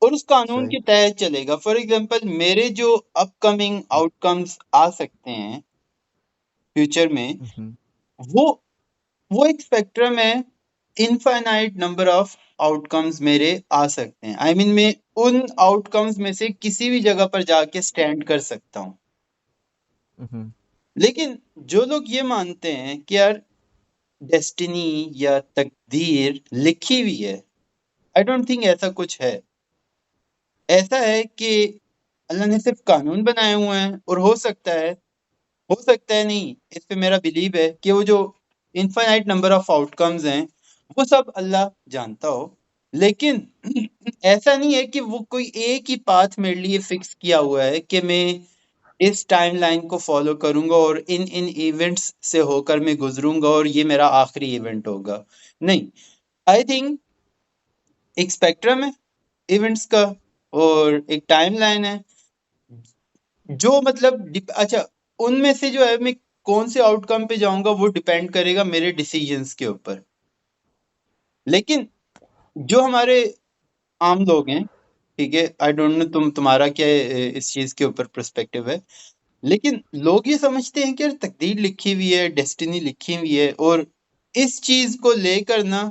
और उस कानून सही। के तहत चलेगा। फॉर एग्जांपल मेरे जो अपकमिंग आउटकम्स आ सकते हैं फ्यूचर में, हम्म, वो वो एक स्पेक्ट्रम है, इनफाइनाइट नंबर ऑफ आउटकम्स मेरे आ सकते हैं। आई I मीन mean, मैं उन आउटकम्स में से किसी भी जगह पर जाके स्टैंड कर सकता हूँ। हम्म, लेकिन जो लोग ये मानते हैं कि यार डेस्टिनी या तकदीर लिखी हुई है, आई डोंट थिंक ऐसा कुछ है। ऐसा है कि अल्लाह ने सिर्फ कानून बनाए हुए हैं और हो सकता है नहीं, इस पे मेरा बिलीव है कि वो जो इनफाइनाइट नंबर ऑफ आउटकम्स हैं वो सब अल्लाह जानता हो। लेकिन ऐसा नहीं है कि वो कोई एक ही पाथ मेरे लिए फिक्स किया हुआ है कि मैं इस टाइमलाइन को फॉलो करूंगा और इन इन इवेंट्स से होकर मैं गुजरूंगा और ये मेरा आखिरी इवेंट होगा। नहीं, आई थिंक एक स्पेक्ट्रम है इवेंट्स का और एक टाइमलाइन है, जो मतलब अच्छा, उनमें से जो है मैं कौन से आउटकम पे जाऊंगा वो डिपेंड करेगा मेरे डिसीजंस के ऊपर। लेकिन जो हमारे आम लोग हैं, ठीक है, आई डोंट नो तुम्हारा क्या इस चीज के ऊपर पर्सपेक्टिव है, लेकिन लोग ये समझते हैं कि यार तकदीर लिखी हुई है, डेस्टिनी लिखी हुई है, और इस चीज को लेकर ना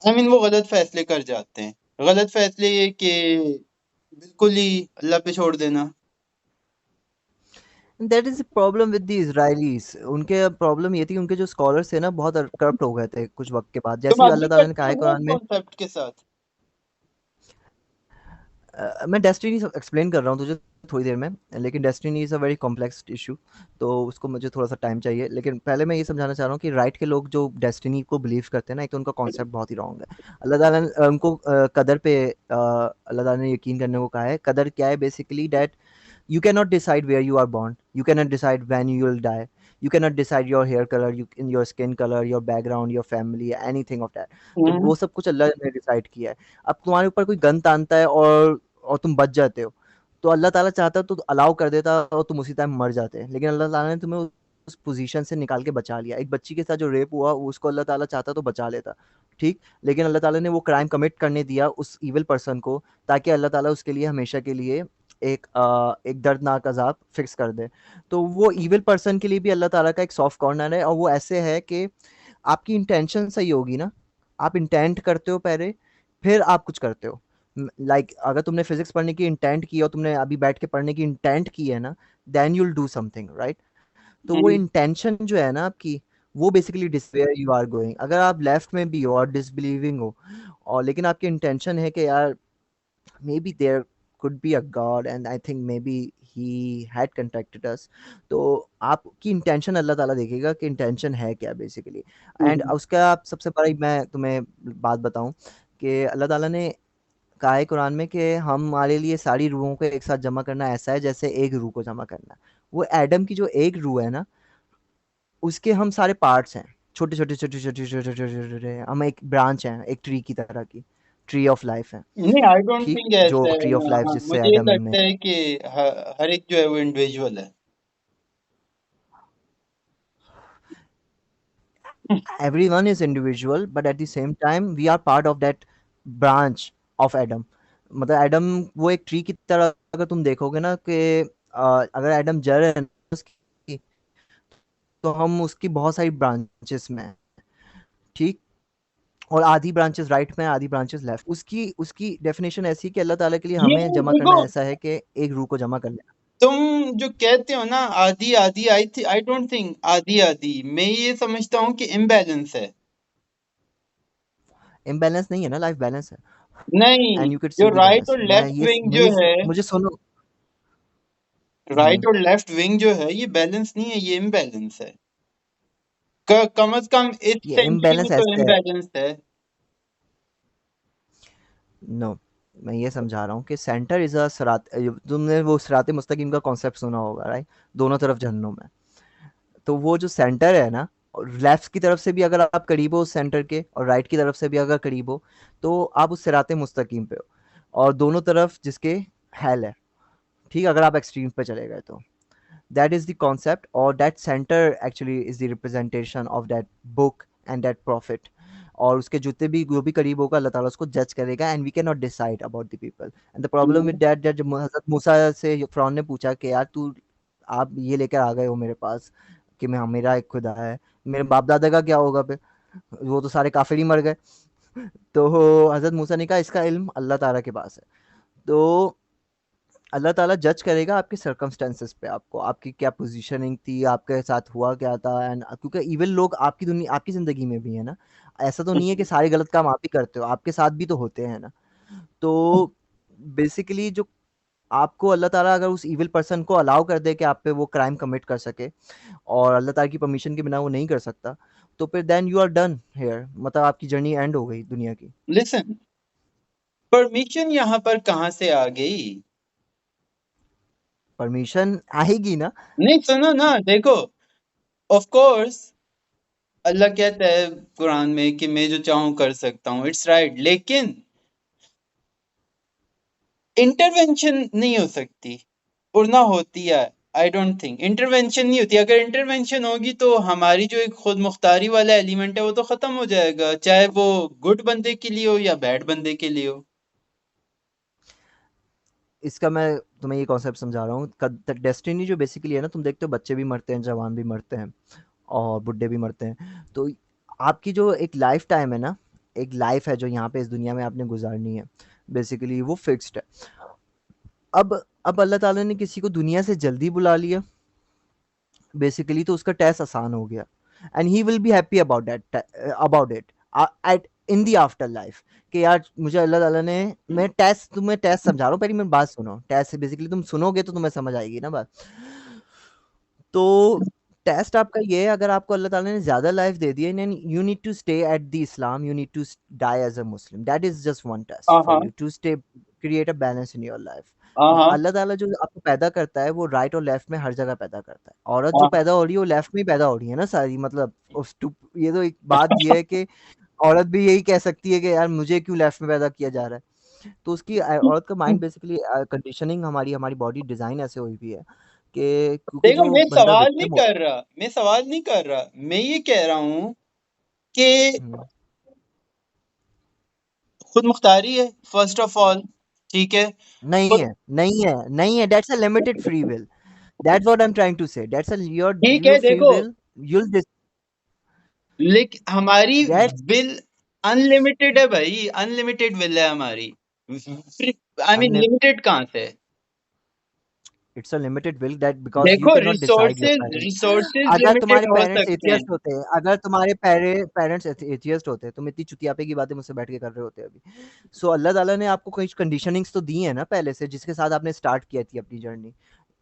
आई मीन वो गलत फैसले कर जाते हैं। गलत फैसले ये कि बिल्कुल ही अल्लाह पे छोड़ देना। That is problem with the Israelis. उनके प्रॉब्लम ये थी, उनके जो स्कॉलर्स थे ना बहुत करप्ट हो गए थे कुछ वक्त के बाद, तुम जैसे ही अग्री अल्लाह ताला ने करते कहा हो है ना इस कुरान में। कॉन्सेप्ट के साथ? मैं डेस्टिनी एक्सप्लेन कर रहा हूँ तुझे थोड़ी देर में, लेकिन destiny is a very complex issue, तो उसको मुझे थोड़ा सा टाइम चाहिए। लेकिन पहले मैं ये समझाना चाह रहा हूँ कि राइट के लोग जो डेस्टिनी को बिलीव करते हैं ना, एक तो उनका कॉन्सेप्ट बहुत ही रॉन्ग है। अल्लाह ताला ने उनको कदर पे अल्लाह ताला ने यकीन करने को कहा है। कदर क्या है? Basically that you cannot decide where you are born, you cannot decide when you will die, you cannot decide your hair color, you in your skin color, your background, your family, anything of that। तो hmm. वो सब कुछ अल्लाह ने decide किया है। अब तुम्हारे ऊपर कोई गन तानता है और तुम बच जाते हो, तो अल्लाह ताला चाहता तो अलाउ कर देता और तुम उसी टाइम मर जाते, लेकिन अल्लाह ताला ने तुम्हें उस पोजीशन से निकाल के बचा लिया। एक बच्ची के साथ जो रेप हुआ उसको अल्लाह ताला चाहता तो बचा लेता, ठीक, लेकिन अल्लाह ताला ने वो क्राइम कमिट करने दिया उस इविल पर्सन को, ताकि अल्लाह ताला उसके लिए हमेशा के लिए एक दर्दनाक अज़ाब फिक्स कर दे। तो वो इविल पर्सन के लिए भी अल्लाह ताला का एक सॉफ्ट कॉर्नर है, और वो ऐसे है कि आपकी इंटेंशन सही होगी ना, आप इंटेंट करते हो पहले, फिर आप कुछ करते हो। लाइक अगर तुमने फिजिक्स पढ़ने की इंटेंट की और तुमने अभी बैठ के पढ़ने की इंटेंट की है ना, then you will do something, right? तो वो हम्म। इंटेंशन जो है ना आपकी, वो basically where you are going. अगर आप लेफ्ट में भी हो और डिसबिलीविंग हो, और लेकिन आपकी इंटेंशन है कि यार maybe there could be a god and I think maybe he had contacted us, तो आपकी इंटेंशन अल्लाह ताला देखेगा कि इंटेंशन है क्या बेसिकली। एंड हम्म। उसका आप सबसे बड़ा मैं तुम्हें बात बताऊं कि अल्लाह ताला ने कहा है कुरान में कि हमारे लिए सारी रूहों को एक साथ जमा करना ऐसा है जैसे एक रूह को जमा करना। वो एडम की जो एक रूह है ना, उसके हम सारे पार्ट्स हैं, छोटे छोटे छोटे छोटे छोटे छोटे छोटे, हम एक ब्रांच हैं एक ट्री की तरह की, ट्री ऑफ लाइफ है, नहीं, आई डोंट ठीक, थिंक जो ऐसा है। ट्री ऑफ हाँ लाइफ हाँ, जिससे मुझे एडम ने। लगता है कि हर एक जो है वो इंडिविजुअल है। Everyone is individual, but at the same time we are part of that branch of Adam। मतलब एडम वो एक ट्री की तरह, अगर तुम देखोगे ना कि अगर एडम जड़ है ना उसकी, तो हम उसकी बहुत सारी ब्रांचेस में हैं, ठीक, और आधी ब्रांचेस राइट में, आधी ब्रांचेस लेफ्ट। उसकी उसकी डेफिनेशन ऐसी है कि अल्लाह ताला के लिए ये हमें जमा देखो, करना ऐसा है कि एक रूह को जमा कर लेना। तुम जो कहते हो ना आधी आधी, आई डोंट थिंक आधी आधी, मैं ये समझता हूँ कि इम्बैलेंस है। इम्बैलेंस नहीं है ना, लाइफ बैलेंस है। नहीं, एंड यू कैन जो सी द राइट बैलेंस। और मैं लेफ्ट ये विंग जो मुझे है, मुझे सुनो। राइट हम्म, और लेफ्ट विंग जो है ये बैलेंस नहीं है, ये इम्बैलेंस है। कम से कम इस ये सेंचुरी में इम्बैलेंस तो ऐसे है। इम्बैलेंस है। नो, मैं ये समझा रहा हूँ कि सेंटर इज़ अ सिरात, तुमने वो सिरात मुस्तकीम का कॉन्सेप्ट सुना होगा, राइट? दोनों तरफ जहन्नुम है। तो वो जो सेंटर है ना, लेफ्ट की तरफ से भी अगर आप करीब हो उस सेंटर के, और राइट की तरफ से भी अगर करीब हो, तो आप उस सिरात मुस्तकीम पे हो। और दोनों तरफ जिसके हेल है, ठीक है, अगर आप एक्सट्रीम पे चले गए तो। That is the concept, or that center actually is the representation of that book and that prophet. और उसके जितने भी जो भी करीब होगा अल्लाह ताला उसको जज करेगा, and we can not decide about the people. And the problem with that, that जब हजरत मूसा से फ़िरौन ने पूछा कि यार तू, आप ये लेकर आ गए हो मेरे पास कि मैं, मेरा एक खुदा है, मेरे बाप दादा का क्या होगा फिर? वो तो सारे काफिर ही मर गए। तो हजरत मूसा ने कहा इसका इल्म अल्लाह ताला के पास है। तो अल्लाह ताला जज करेगा आपके सर्कमस्टेंसेस पे, आपको आपकी क्या पोजीशनिंग थी, आपके साथ हुआ क्या था। एंड क्योंकि इवन लोग आपकी दुनिया, आपकी ज़िंदगी में भी है ना, ऐसा तो नहीं है कि सारे गलत काम आप ही करते हो, आपके साथ भी तो होते हैं ना। तो बेसिकली जो आपको अल्लाह ताला अगर उस इविल पर्सन को अलाउ कर दे कि आप पे वो क्राइम कमिट कर सके, और अल्लाह ताला की परमिशन के बिना वो नहीं कर सकता, तो फिर then you are done here, मतलब आपकी जर्नी एंड हो गई दुनिया की। लिसन, परमिशन यहाँ पर कहाँ से आ गई? परमिशन आएगी ना। नहीं सुनो ना, देखो, ऑफ कोर्स अल्लाह कहता है कुरान में कि मैं जो चाहूं कर सकता हूँ, इट्स राइट, लेकिन इंटरवेंशन नहीं हो सकती, और ना होती है। आई डोंट थिंक इंटरवेंशन नहीं होती। अगर इंटरवेंशन होगी तो हमारी जो एक खुद मुख्तारी वाला एलिमेंट है वो तो खत्म हो जाएगा, चाहे वो गुड बंदे के लिए हो या बैड बंदे के लिए हो। इसका मैं तुम्हें ये कॉन्सेप्ट समझा रहा हूँ। डेस्टिनी जो बेसिकली है ना, तुम देखते हो बच्चे भी मरते हैं, जवान भी मरते हैं, और बुड्ढे भी मरते हैं। तो आपकी जो एक लाइफ टाइम है ना, एक लाइफ है जो यहाँ पे इस दुनिया में आपने गुजारनी है, बेसिकली वो फिक्स्ड है। अब अब अल्लाह ताला ने किसी को दुनिया से जल्दी बुला लिया बेसिकली, तो उसका टेस्ट आसान हो गया, and he will be happy about that, about it at in the after life. कि यार मुझे अल्लाह ताला ने, मैं टेस्ट, तुम्हें टेस्ट समझा रहा हूँ, पहले मेरी बात सुनो। टेस्ट बेसिकली तुम सुनोगे तो तुम्हें समझ आएगी ना बात। तो टेस्ट आपका ये है, अगर आपको अल्लाह ताला ने ज़्यादा लाइफ दे दी है, then you need to stay at the Islam, you need to die as a Muslim. That is just one test हाँ फॉर हाँ you to stay, create a balance in your हाँ लाइफ। हाँ अल्लाह ताला जो आपको पैदा करता है वो राइट और लेफ्ट में हर जगह पैदा करता है। औरत जो हाँ। पैदा हो रही है वो लेफ्ट में ही पैदा हो रही है ना सारी, मतलब ये तो एक बात ये है कि औरत भी यही कह सकती है कि यार मुझे क्यों लेफ्ट में पैदा किया जा रहा है। तो उसकी औरत का माइंड बेसिकली, कंडीशनिंग, हमारी हमारी बॉडी डिज़ाइन ऐसे हुई भी है कि क्योंकि देखो, जो मैं बंदा सवाल नहीं विक्टिम कर रहा, मैं सवाल नहीं कर रहा, मैं ये कह रहा हूँ कि हो। खुद मुख्तारी है फर्स्ट ऑफ ऑल, ठीक है। नहीं खुद है, नहीं है, नहीं है, that's a limited free will. That's what I am trying to say, that's a ठीक योर है, फ्री देखो, विल, you'll dis लेकिन हमारी दैट्स विल अनलिमिटेड है भाई, अनलिमिटेड विल है हमारी। आई मीन अनलिम लिमिटेड कहाँ से? It's a limited will that because you देखो, can not decide your resources parents. Resources अगर लिमिटेड तुम्हारे हो पेरेंट्स सकते हैं। एथियस्ट होते, अगर तुम्हारे पेरेंट्स एथियस्ट होते, तुम इतनी चुतियापे की बातें मुझसे बैठ के कर रहे होते अभी। सो अल्लाह ताला ने आपको कुछ कंडीशनिंग्स तो दी है ना पहले से, जिसके साथ आपने स्टार्ट किया थी अपनी जर्नी।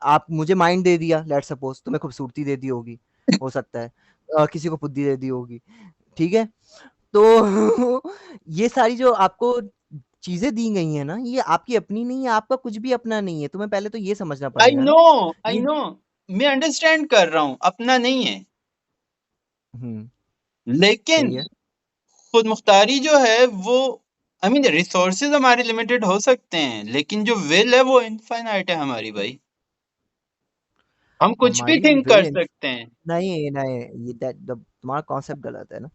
आप मुझे माइंड दे दिया, लेट्स सपोज तुम्हें खूबसूरती दे दी होगी, हो सकता है, किसी को बुद्धि दे दी होगी, ठीक है? तो ये सारी जो आपको चीज़ें दी गई हैं ना, ये आपकी अपनी नहीं है, आपका कुछ भी अपना नहीं है। तुम्हें पहले तो ये समझना आई पड़ेगा नो, ना। आई ये नो, मैं अंडरस्टैंड कर रहा हूँ, अपना नहीं है, हुँ, लेकिन सही है। खुद मुख्तारी जो है वो, आई मीन रिसोर्सेज हमारे लिमिटेड हो सकते हैं, लेकिन जो विल है वो इनफाइनाइट है हमारी भाई। हम कुछ भी हमारी थिंक विल कर इन सकते हैं। नहीं, नहीं, ये दैट द तुम्हारा कॉन्सेप्ट गलत है ना।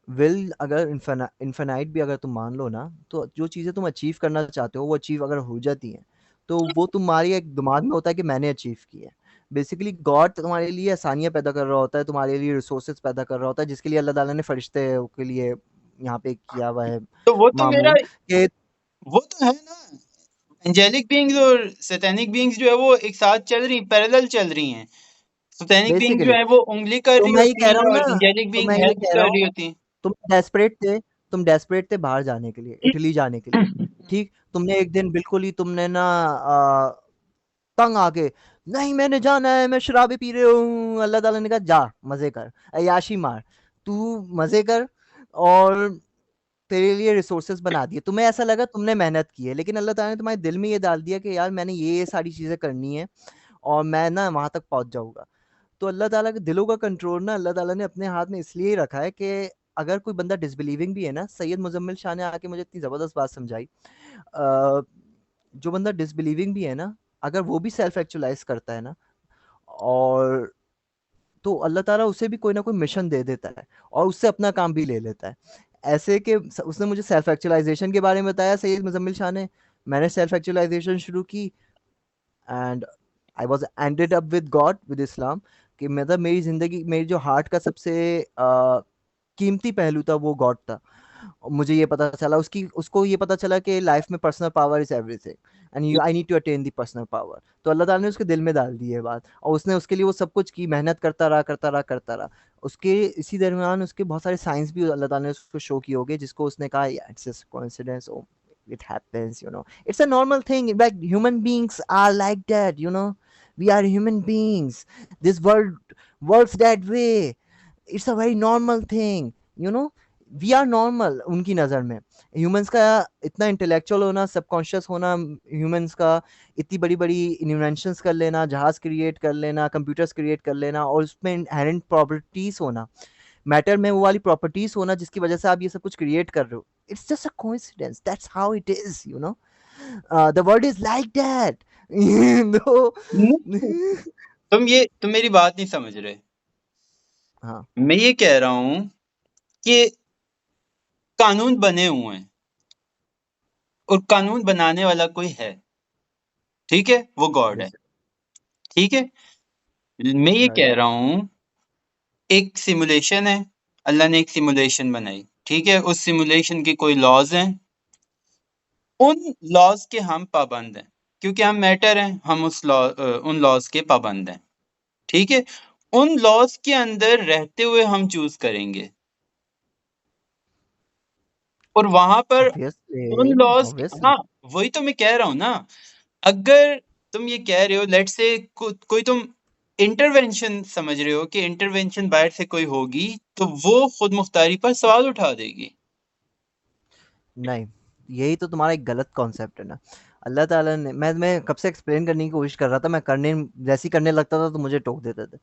विल अगर इन्फिनाइट भी अगर तुम मान लो ना, तो जो चीज़ें तुम अचीव करना चाहते हो, वो अचीव अगर हो जाती हैं, तो वो तुम्हारी एक दिमाग में होता है कि मैंने अचीव किया है। बेसिकली गॉड तुम्हारे लिए आसानियाँ पैदा कर रहा होता है, तुम्हारे लिए रिसोर्सेज़ पैदा कर रहा होता है, जिसके लिए अल्लाह ताला ने फरिश्ते के लिए यहाँ पे किया हुआ है तो वो तो मेरा, मामूल कि वो तो है ना, एंजेलिक बीइंग्स और सैतानिक बीइंग्स जो है वो एक साथ चल रही, पैरेलल चल रही हैं। सैतानिक बीइंग जो बेसिकली है वो उंगली कर तो रही मैं ये होती कह हैं रहा हूँ ना, और एंजेलिक तो बीइंग मैं ये हेल्प कह रहा कर हूँ, रही होती हैं। तुम डेस्परेट थे, तुम डेस्परेट थे बाहर जाने के लिए, इटली जाने के लिए, ठीक? तुमने एक दिन बिल्कुल ही तुमने ना तंग आके, नहीं मैंने जाना है, मैं शराबी पी रहे हूँ, अल्लाह ताला ने कहा जा मज़े कर, अय्याशी मार, तू मज़े कर, और तेरे लिए रिसोर्सेज बना दिए, तुम्हें ऐसा लगा तुमने मेहनत की है, लेकिन अल्लाह ताला ने तुम्हारे दिल में ये डाल दिया कि यार मैंने ये सारी चीज़ें करनी है और मैं ना वहाँ तक पहुँच जाऊँगा। तो अल्लाह ताला के दिलों का कंट्रोल ना अल्लाह ताला ने अपने हाथ में इसलिए ही रखा है कि अगर कोई बंदा डिसबिलीविंग भी है ना, सैयद मुज़म्मिल शाह ने आके मुझे इतनी ज़बरदस्त बात समझाई। जो बंदा डिसबिलीविंग भी है ना, अगर वो भी सेल्फ एक्चुअलाइज़ करता है ना, और तो अल्लाह ताला उसे भी कोई ना कोई मिशन दे देता है और उससे अपना काम भी ले लेता है। ऐसे कि उसने मुझे सेल्फ एक्चुअलाइजेशन के बारे में बताया सैयद मुज़म्मिल शाह ने, मैंने सेल्फ एक्चुअलाइजेशन शुरू की and I was ended up with God with इस्लाम, कि मतलब मेरी ज़िंदगी, मेरी जो हार्ट का सबसे कीमती पहलू था वो गॉड था। मुझे ये पता चला, उसकी उसको ये पता चला कि लाइफ में personal power is everything and you I need to attain the personal power. तो अल्लाह ताला ने उसके दिल में डाल दी है बात, और उसने उसके लिए वो सब कुछ की, मेहनत करता रहा करता रहा करता रहा। उसके इसी दरमियान उसके बहुत सारे साइंस भी अल्लाह ताला ने उसको शो किए होंगे, जिसको उसने कहा it's just coincidence, oh it happens, you know, it's a normal thing, like human beings are like that, you know, we are human beings, this world works that way, it's a very normal thing, you know, we are normal उनकी नज़र में। Humans का इतना intellectual होना, subconscious होना, humans का इतनी बड़ी बड़ी इन्वेंशंस कर लेना, जहाज क्रिएट कर लेना, कंप्यूटर्स क्रिएट कर लेना, और उसमें इनहेरेंट प्रॉपर्टीज होना, मैटर में वो वाली प्रॉपर्टीज होना जिसकी वजह से आप ये सब कुछ क्रिएट कर रहे हो, it's just a coincidence, that's how it is, you know, the world is like that. नहीं, तुम मेरी बात नहीं समझ रहे। हाँ, मैं ये कह रहा हूँ कि कानून बने हुए हैं और कानून बनाने वाला कोई है, ठीक है, वो गॉड है, yes, ठीक है। मैं ये right, कह रहा हूँ, एक सिमुलेशन है, अल्लाह ने एक सिमुलेशन बनाई, ठीक है, उस सिमुलेशन के कोई लॉज हैं, उन लॉज के हम पाबंद हैं, क्योंकि हम मैटर हैं, हम उन लॉज के पाबंद हैं, ठीक है। उन लॉज के अंदर रहते हुए हम चूज करेंगे, और वहां पर उन obviously, लॉज, obviously, हाँ, वही तो मैं कह रहा हूँ ना। अगर तुम ये कह रहे हो, लेट से कोई तुम इंटरवेंशन समझ रहे हो कि इंटरवेंशन बाहर से कोई होगी, तो वो खुद मुख्तारी पर सवाल उठा देगी। नहीं, यही तो तुम्हारा एक गलत कॉन्सेप्ट है ना। अल्लाह ताला ने, मैं कब से एक्सप्लेन करने की कोशिश कर रहा था, मैं करने जैसे ही करने लगता था तो मुझे टोक देते थे।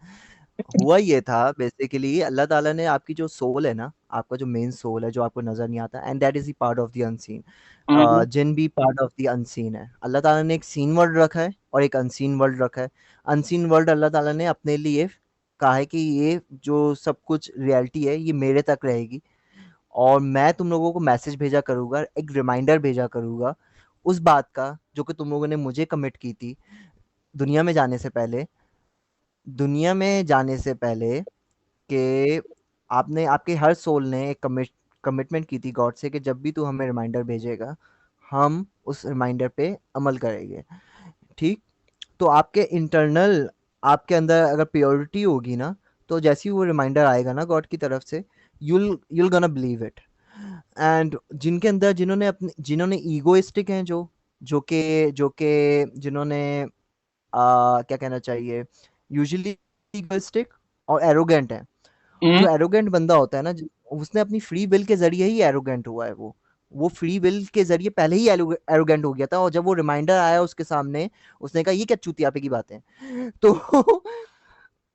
हुआ ये था बेसिकली, अल्लाह ताला ने आपकी जो सोल है ना, आपका जो मेन सोल है जो आपको नजर नहीं आता, and that is the part of the unseen. Hmm जिन भी पार्ट ऑफ द अनसीन है, अल्लाह ताला ने एक सीन वर्ल्ड रखा है और एक अनसीन वर्ल्ड रखा है। अनसीन वर्ल्ड अल्लाह ताला ने अपने लिए कहा है कि ये जो सब कुछ रियलिटी है ये मेरे तक रहेगी, और मैं तुम लोगों को मैसेज भेजा करूँगा, एक रिमाइंडर भेजा करूँगा उस बात का जो कि तुम लोगों ने मुझे कमिट की थी दुनिया में जाने से पहले। दुनिया में जाने से पहले कि आपने, आपके हर सोल ने एक कमिटमेंट की थी गॉड से कि जब भी तू हमें रिमाइंडर भेजेगा, हम उस रिमाइंडर पे अमल करेंगे, ठीक? तो आपके इंटरनल, आपके अंदर अगर प्योरिटी होगी ना, तो जैसे ही वो रिमाइंडर आएगा ना गॉड की तरफ से, you'll gonna believe it। And जिनके अंदर, जिन्होंने ईगोइस्टिक हैं, जो कि जिन्होंने क्या कहना चाहिए, यूजुअली ईगोइस्टिक और एरोगेंट है। हम्म जो एरोगेंट बंदा होता है ना, उसने अपनी फ्री विल के जरिए ही एरोगेंट हुआ है। वो फ्री विल के जरिए पहले ही एरोगेंट हो गया था, और जब वो रिमाइंडर आया उसके सामने, उसने कहा ये क्या चूतियापे की बातें हैं। तो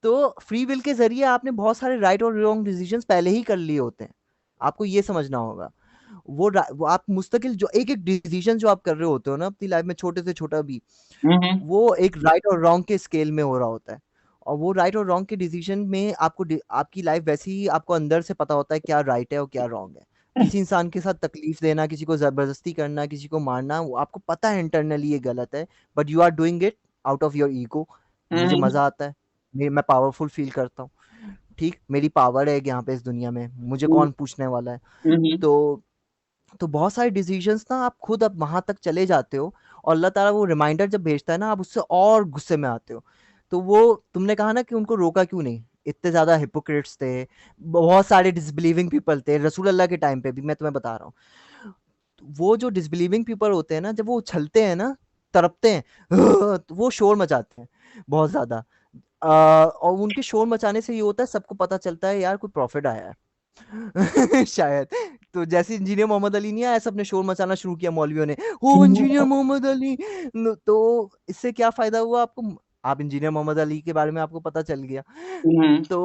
तो फ्री विल के ज़रिए आपने बहुत सारे राइट और रॉन्ग डिसीजंस पहले ही कर लिए होते हैं। आपको ये समझना होगा। वो आप मुस्तकिल जो एक-एक डिसीजन जो आप कर रहे होते हो ना अपनी लाइफ में, छोटे से छोटा भी, हम्म वो एक राइट और रॉन्ग के स्केल में हो रहा होता है। और वो राइट और रॉन्ग के डिसीजन में आपकी लाइफ वैसे ही आपको अंदर से पता होता है क्या राइट है और क्या रॉन्ग है। किसी इंसान के साथ तकलीफ देना, किसी को ज़बरदस्ती करना, किसी को मारना, वो आपको पता है इंटरनली ये गलत है, but you are doing it out of your ego. मुझे हम्म मज़ा आता है, मैं पावरफुल फील करता हूँ, ठीक, मेरी पावर है यहाँ पे इस दुनिया में, मुझे हम्म कौन पूछने वाला है। हम्म तो बहुत सारे डिसीजंस ना आप खुद अब वहां तक चले जाते हो, और अल्लाह ताला वो रिमाइंडर जब भेजता है ना, आप उससे और गुस्से में आते हो। तो वो, तुमने कहा ना कि उनको रोका क्यों नहीं, इतने ज्यादा हिपोक्रेट्स थे, बहुत सारे डिसबिलीविंग पीपल थे रसूल अल्लाह के टाइम पे भी, मैं तुम्हें बता रहा हूँ। वो जो डिसबिलीविंग पीपल होते हैं ना, जब वो उछलते हैं ना, तड़पते हैं, तो वो शोर मचाते हैं बहुत ज्यादा। और उनके शोर मचाने से ये होता है, सबको पता चलता है यार कोई प्रॉफिट आया है। शायद। तो जैसे इंजीनियर मोहम्मद अली नहीं आया, सबने शोर मचाना शुरू किया मौलवियों ने, ओ इंजीनियर मोहम्मद अली। तो इससे क्या फायदा हुआ आपको? आप इंजीनियर मोहम्मद अली के बारे में आपको पता चल गया। हम्म। तो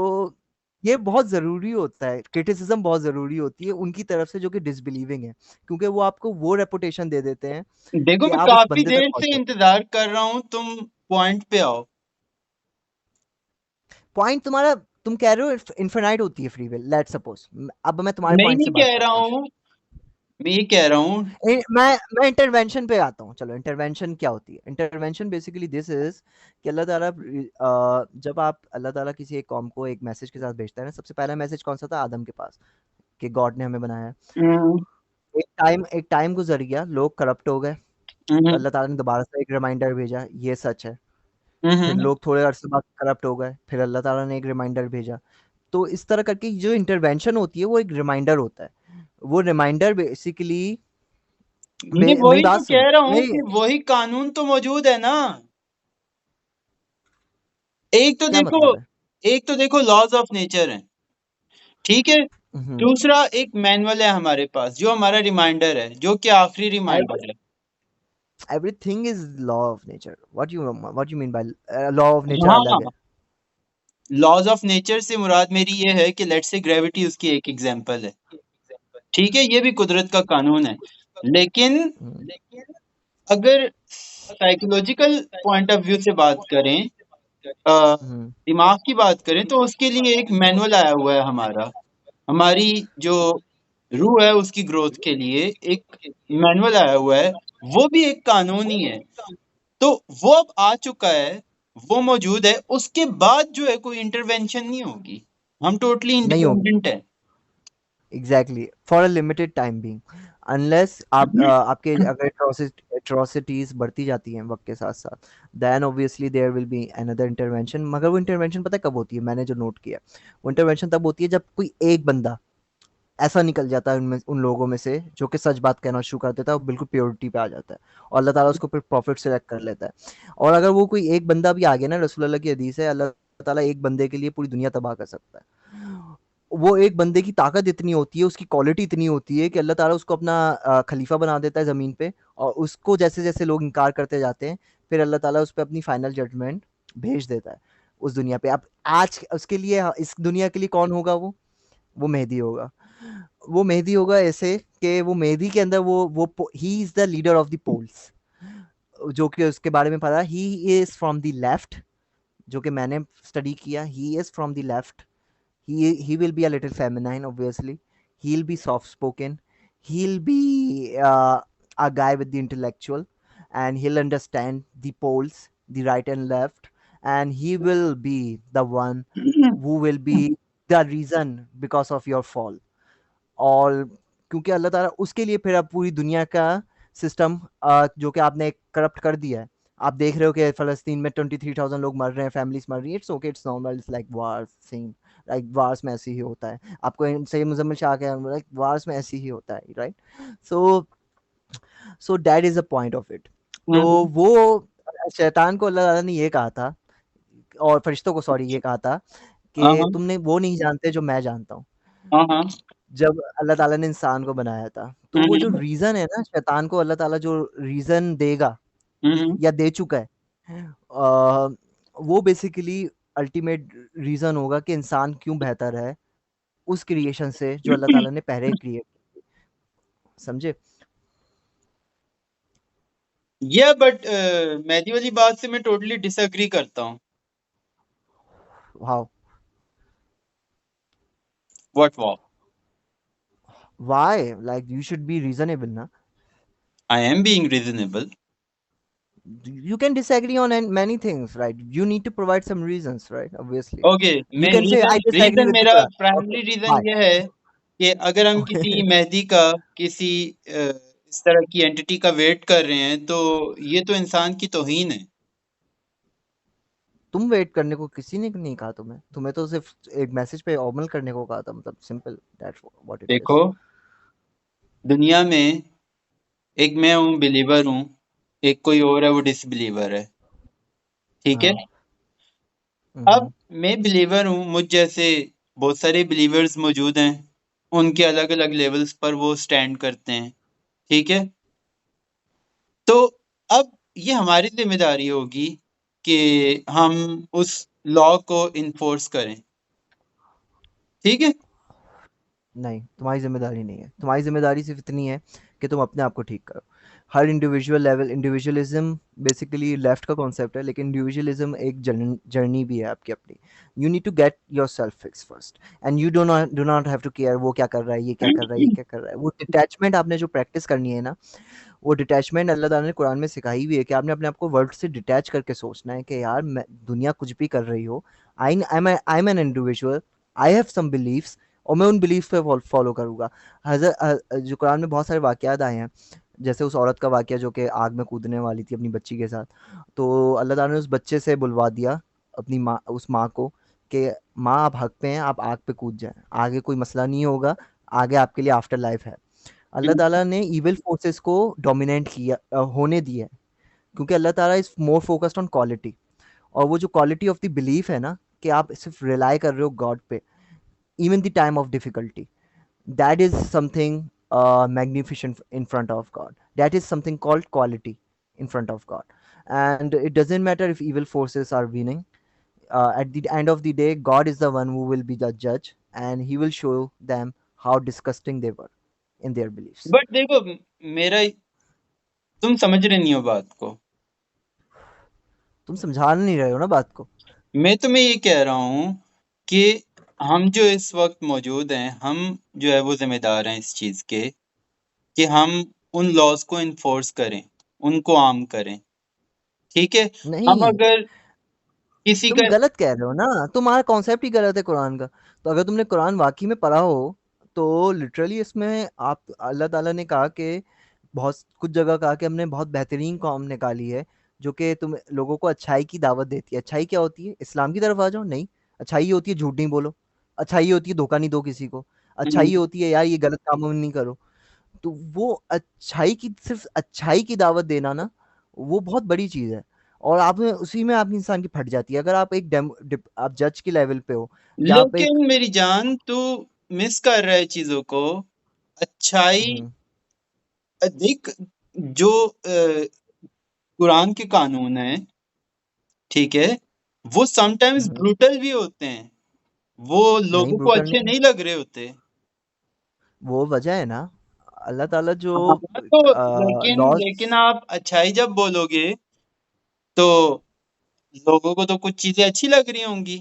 ये बहुत जरूरी होता है, क्रिटिसिज्म बहुत जरूरी होती है उनकी तरफ से जो कि डिसबिलीविंग है, क्योंकि वो आपको वो रेपुटेशन दे देते हैं देखो, कि मैं आप उस काफी बंदे तक देर से पहुंचे। इंतजार कर रहा हूँ, तुम पॉइंट पे आओ। पॉइंट तुम्हारा, तुम कह रहे हो इनफिनाइट होती है फ्री विल, लेट सपोज। अब मैं तुम्हारे मैं पॉइंट नहीं से बात कह रहा करता हूँ। हूँ, मैं ये कह रहा हूँ। मैं इंटरवेंशन पे आता हूँ। चलो, इंटरवेंशन क्या होती है? इंटरवेंशन बेसिकली दिस इज कि अल्लाह ताला जब आप अल्लाह ताला किसी एक कौम को एक मैसेज के साथ भेजता है ना, सबसे पहला मैसेज कौन सा था? आदम के पास, कि गॉड ने हमें बनाया है। हम्म। एक टाइम गुजर गया, लोग करप्ट हो गए, तो हम्म। अल्लाह ताला ने दोबारा से एक रिमाइंडर भेजा, ये सच है। फिर हम्म। लोग थोड़े अरसे बाद करप्ट हो गए, फिर अल्लाह ताला ने एक रिमाइंडर भेजा। तो इस तरह करके जो इंटरवेंशन होती है वो एक रिमाइंडर होता है। वो रिमाइंडर बेसिकली, मैं मेरी वही तो बात कह सुनो। रहा हूँ नहीं, कि वही कानून तो मौजूद है ना। एक तो क्या देखो, मतलब है? एक तो देखो लॉज ऑफ नेचर है, ठीक है। दूसरा एक मैनुअल है हमारे पास, जो हमारा रिमाइंडर है, जो कि आखिरी रिमाइंडर है। Everything is law of nature. What you mean by law of nature अलग हाँ, है? लॉज ऑफ नेचर से मुराद मेरी ये है कि लेट्स से ग्रेविटी उसकी एक एग्जांपल है, ठीक है, ये भी कुदरत का कानून है। लेकिन हम्म, अगर साइकोलॉजिकल पॉइंट ऑफ व्यू से बात करें, अ, हम्म, दिमाग की बात करें, तो उसके लिए एक मैनुअल आया हुआ है हमारा। हमारी जो रूह है उसकी ग्रोथ के लिए एक मैनुअल आया हुआ है, वो भी एक कानून ही है। तो वो अब आ चुका है, वो मौजूद है, उसके बाद जो है कोई इंटरवेंशन नहीं होगी। हम टोटली नहीं होगी। इंडिपेंडेंट है। Exactly, for a limited time being. Unless आपके अगर एट्रोसिटीज बढ़ती जाती हैं वक्त के साथ साथ, then obviously there will be another intervention. मगर वो इंटरवेंशन पता है कब होती है? मैंने जो नोट किया, वो इंटरवेंशन तब होती है जब कोई एक बंदा ऐसा निकल जाता है उनमें, उन लोगों में से, जो कि सच बात कहना शुरू कर देता है और बिल्कुल प्योरिटी पे आ जाता है, और अल्लाह ताला उसको फिर प्रॉफिट सेलेक्ट कर लेता है। और अगर वो कोई एक बंदा भी आ गया ना, रसूल अल्लाह की हदीस है, अल्लाह ताला एक बंदे के लिए पूरी दुनिया तबाह कर सकता है। वो एक बंदे की ताकत इतनी होती है, उसकी क्वालिटी इतनी होती है कि अल्लाह ताला उसको अपना खलीफा बना देता है ज़मीन पे, और उसको जैसे जैसे लोग इनकार करते जाते हैं, फिर अल्लाह ताला उस पर अपनी फाइनल जजमेंट भेज देता है उस दुनिया पे। अब आज उसके लिए, इस दुनिया के लिए कौन होगा? वो मेहदी होगा। वो मेहदी होगा ऐसे कि वो मेहदी के अंदर वो he is the leader of the polls, जो कि उसके बारे में पता, he is from the left, जो कि मैंने स्टडी किया, he is from the left. he will be a little feminine, obviously. He'll be soft spoken. He'll be a guy with the intellectual, and he'll understand the poles, the right and left, and he will be the one who will be the reason because of your fall. और क्योंकि अल्लाह ताला उसके लिए फिर अब पूरी दुनिया का सिस्टम, जो कि आपने करप्ट कर दिया है। आप देख रहे हो कि फ़लस्तीन में 23,000 लोग मर रहे हैं, फैमिलीज़ मर रही हैं। It's okay, it's normal, it's like war scene, like wars में ऐसे ही होता है। आपको सैयद मुज़म्मिल शाह के लाइक वार्स में ऐसे ही होता है, right? So so that is the point of it. तो हम्म। वो शैतान को अल्लाह ताला ने ये कहा था, और फरिश्तों को सॉरी ये कहा था, हाँ कि हाँ तुमने वो नहीं जानते जो मैं जानता हूँ। हाँ हाँ। जब अल्लाह ताला ने इंसान को बनाया था, तो वो जो हम्म। रीज़न है ना, शैतान को अल्लाह ताला जो रीज़न देगा हम्म। या दे चुका है, वो बेसिकली अल्टीमेट रीज़न होगा कि इंसान क्यों बेहतर है उस क्रिएशन से जो अल्लाह ताला ने पहले क्रिएट, समझे? या बट मेहदी वाली बात से मैं टोटली डिसएग्री करता हूँ। How? What wow? Why? Like you should be reasonable ना। I am being reasonable. You can disagree on many things, right? You need to provide some reasons, right? Obviously. Okay, You मैं can say, I reason disagree reason with मेरा this. Okay, primary reason why? ये है कि अगर हम किसी Okay. Mehdi का, किसी इस तरह की एंटिटी का वेट कर रहे हैं, तो ये तो इंसान की तौहीन है। तुम वेट करने को किसी ने नहीं कहा तुम्हें, तुम्हें तो सिर्फ एक मैसेज पे अमल करने को कहा था, मतलब सिंपल, दैट्स व्हाट इट देखो, इज। दुनिया में एक मैं हूँ, बिलीवर हूँ, एक कोई और है, वो डिसबिलीवर है, ठीक है। हाँ। अब हम्म। मैं बिलीवर हूँ, मुझ जैसे बहुत सारे बिलीवर्स मौजूद हैं, उनके अलग-अलग लेवल्स पर वो स्टैंड करते हैं, ठीक है? तो अब ये हमारी ज़िम्मेदारी होगी कि हम उस लॉ को इन्फोर्स करें, ठीक है? नहीं, तुम्हारी ज़िम्मेदारी नहीं है। तुम्हारी ज़िम्मेदारी सिर्फ़ इतनी है कि तुम अपने आप को ठीक करो। हर individual level individualism basically left का कॉन्सेप्ट है, लेकिन इंडिविजुअलिज़्म एक जर्नी भी है आपकी अपनी। You need to get yourself fixed first and you do not have to care वो क्या कर रहा है, ये क्या कर रहा है, ये क्या कर रहा है। वो डिटैचमेंट आपने जो प्रैक्टिस करनी है ना, वो डिटैचमेंट अल्लाह ताला ने कुरान में सिखाई हुई है कि आपने अपने आप को वर्ल्ड से डिटैच करके सोचना है कि यार मैं दुनिया कुछ भी कर रही हो, I am an individual, I have some believes और मैं उन बिलीव्स पे फॉलो करूँगा। जो कुरान में बहुत सारे वाक़यात आए हैं, जैसे उस औरत का वाक़या जो कि आग में कूदने वाली थी अपनी बच्ची के साथ। तो अल्लाह ताला ने उस बच्चे से बुलवा दिया अपनी माँ उस माँ को कि माँ आप हक पे हैं, आप आग पे कूद जाएँ, आगे कोई मसला नहीं होगा, आगे आपके लिए आफ्टर लाइफ़ है। अल्लाह ताला ने इविल फोर्सेस को डोमिनेट होने दिया है, क्योंकि अल्लाह ताला is more focused on quality. और वो जो क्वालिटी ऑफ द बिलीफ है ना, कि आप सिर्फ रिलाई कर रहे हो गॉड पे even the time of difficulty, that is something magnificent in front of God. That is something called quality in front of God. And it doesn't matter if evil forces are winning. At the end of the day, God is the one who will be the judge, and He will show them how disgusting they were in their beliefs. But देखो मेरा तुम समझ रहे नहीं हो बात को। तुम समझा नहीं रहे हो ना बात को। मैं तुम्हें ये कह रहा हूँ कि हम जो इस वक़्त मौजूद हैं, हम जो है वो ज़िम्मेदार हैं इस चीज़ के कि हम उन लॉज़ को एनफोर्स करें, उनको आम करें, ठीक है? हम नहीं, अगर किसी तुम का गलत कह रहे हो ना, तुम्हारा कॉन्सेप्ट ही गलत है कुरान का। तो अगर तुमने कुरान वाकई में पढ़ा हो, तो लिटरली इसमें आप अल्लाह ताला ने कहा कि बहुत कुछ जगह कहा कि हमने बहुत बेहतरीन कौम निकाली है, जो कि तुम लोगों को अच्छाई की दावत देती है। अच्छाई क्या होती है? इस्लाम की तरफ आ जाओ। नहीं, अच्छाई ये होती है झूठ नहीं बोलो, अच्छाई ये होती है धोखा नहीं दो किसी को, अच्छाई हुँ, ये होती है यार ये गलत काम नहीं करो। तो वो अच्छाई की सिर्फ़ अच्छाई की दावत देना ना, वो बहुत बड़ी चीज़ है। और आप में उसी में आपकी इंसान की फट जाती है। अगर आप एक आप जज के लेवल पे हो, या आप एक लेकिन मेरी जान तू मिस कर रहा है चीज़ों को। अच्छाई हुँ, देख जो कुरान के कानून हैं, ठीक है? वो समटाइम्स हुँ, ब्रूटल भी होते हैं। वो नहीं लोगों को ब्रूटल अच्छे नहीं, नहीं लग रहे होते। वो वजह है ना, अल्लाह ताला जो हाँ, तो लेकिन लॉज़ लेकिन आप अच्छाई जब बोलोगे तो लोगों को तो कुछ चीज़ें अच्छी लग रही होंगी।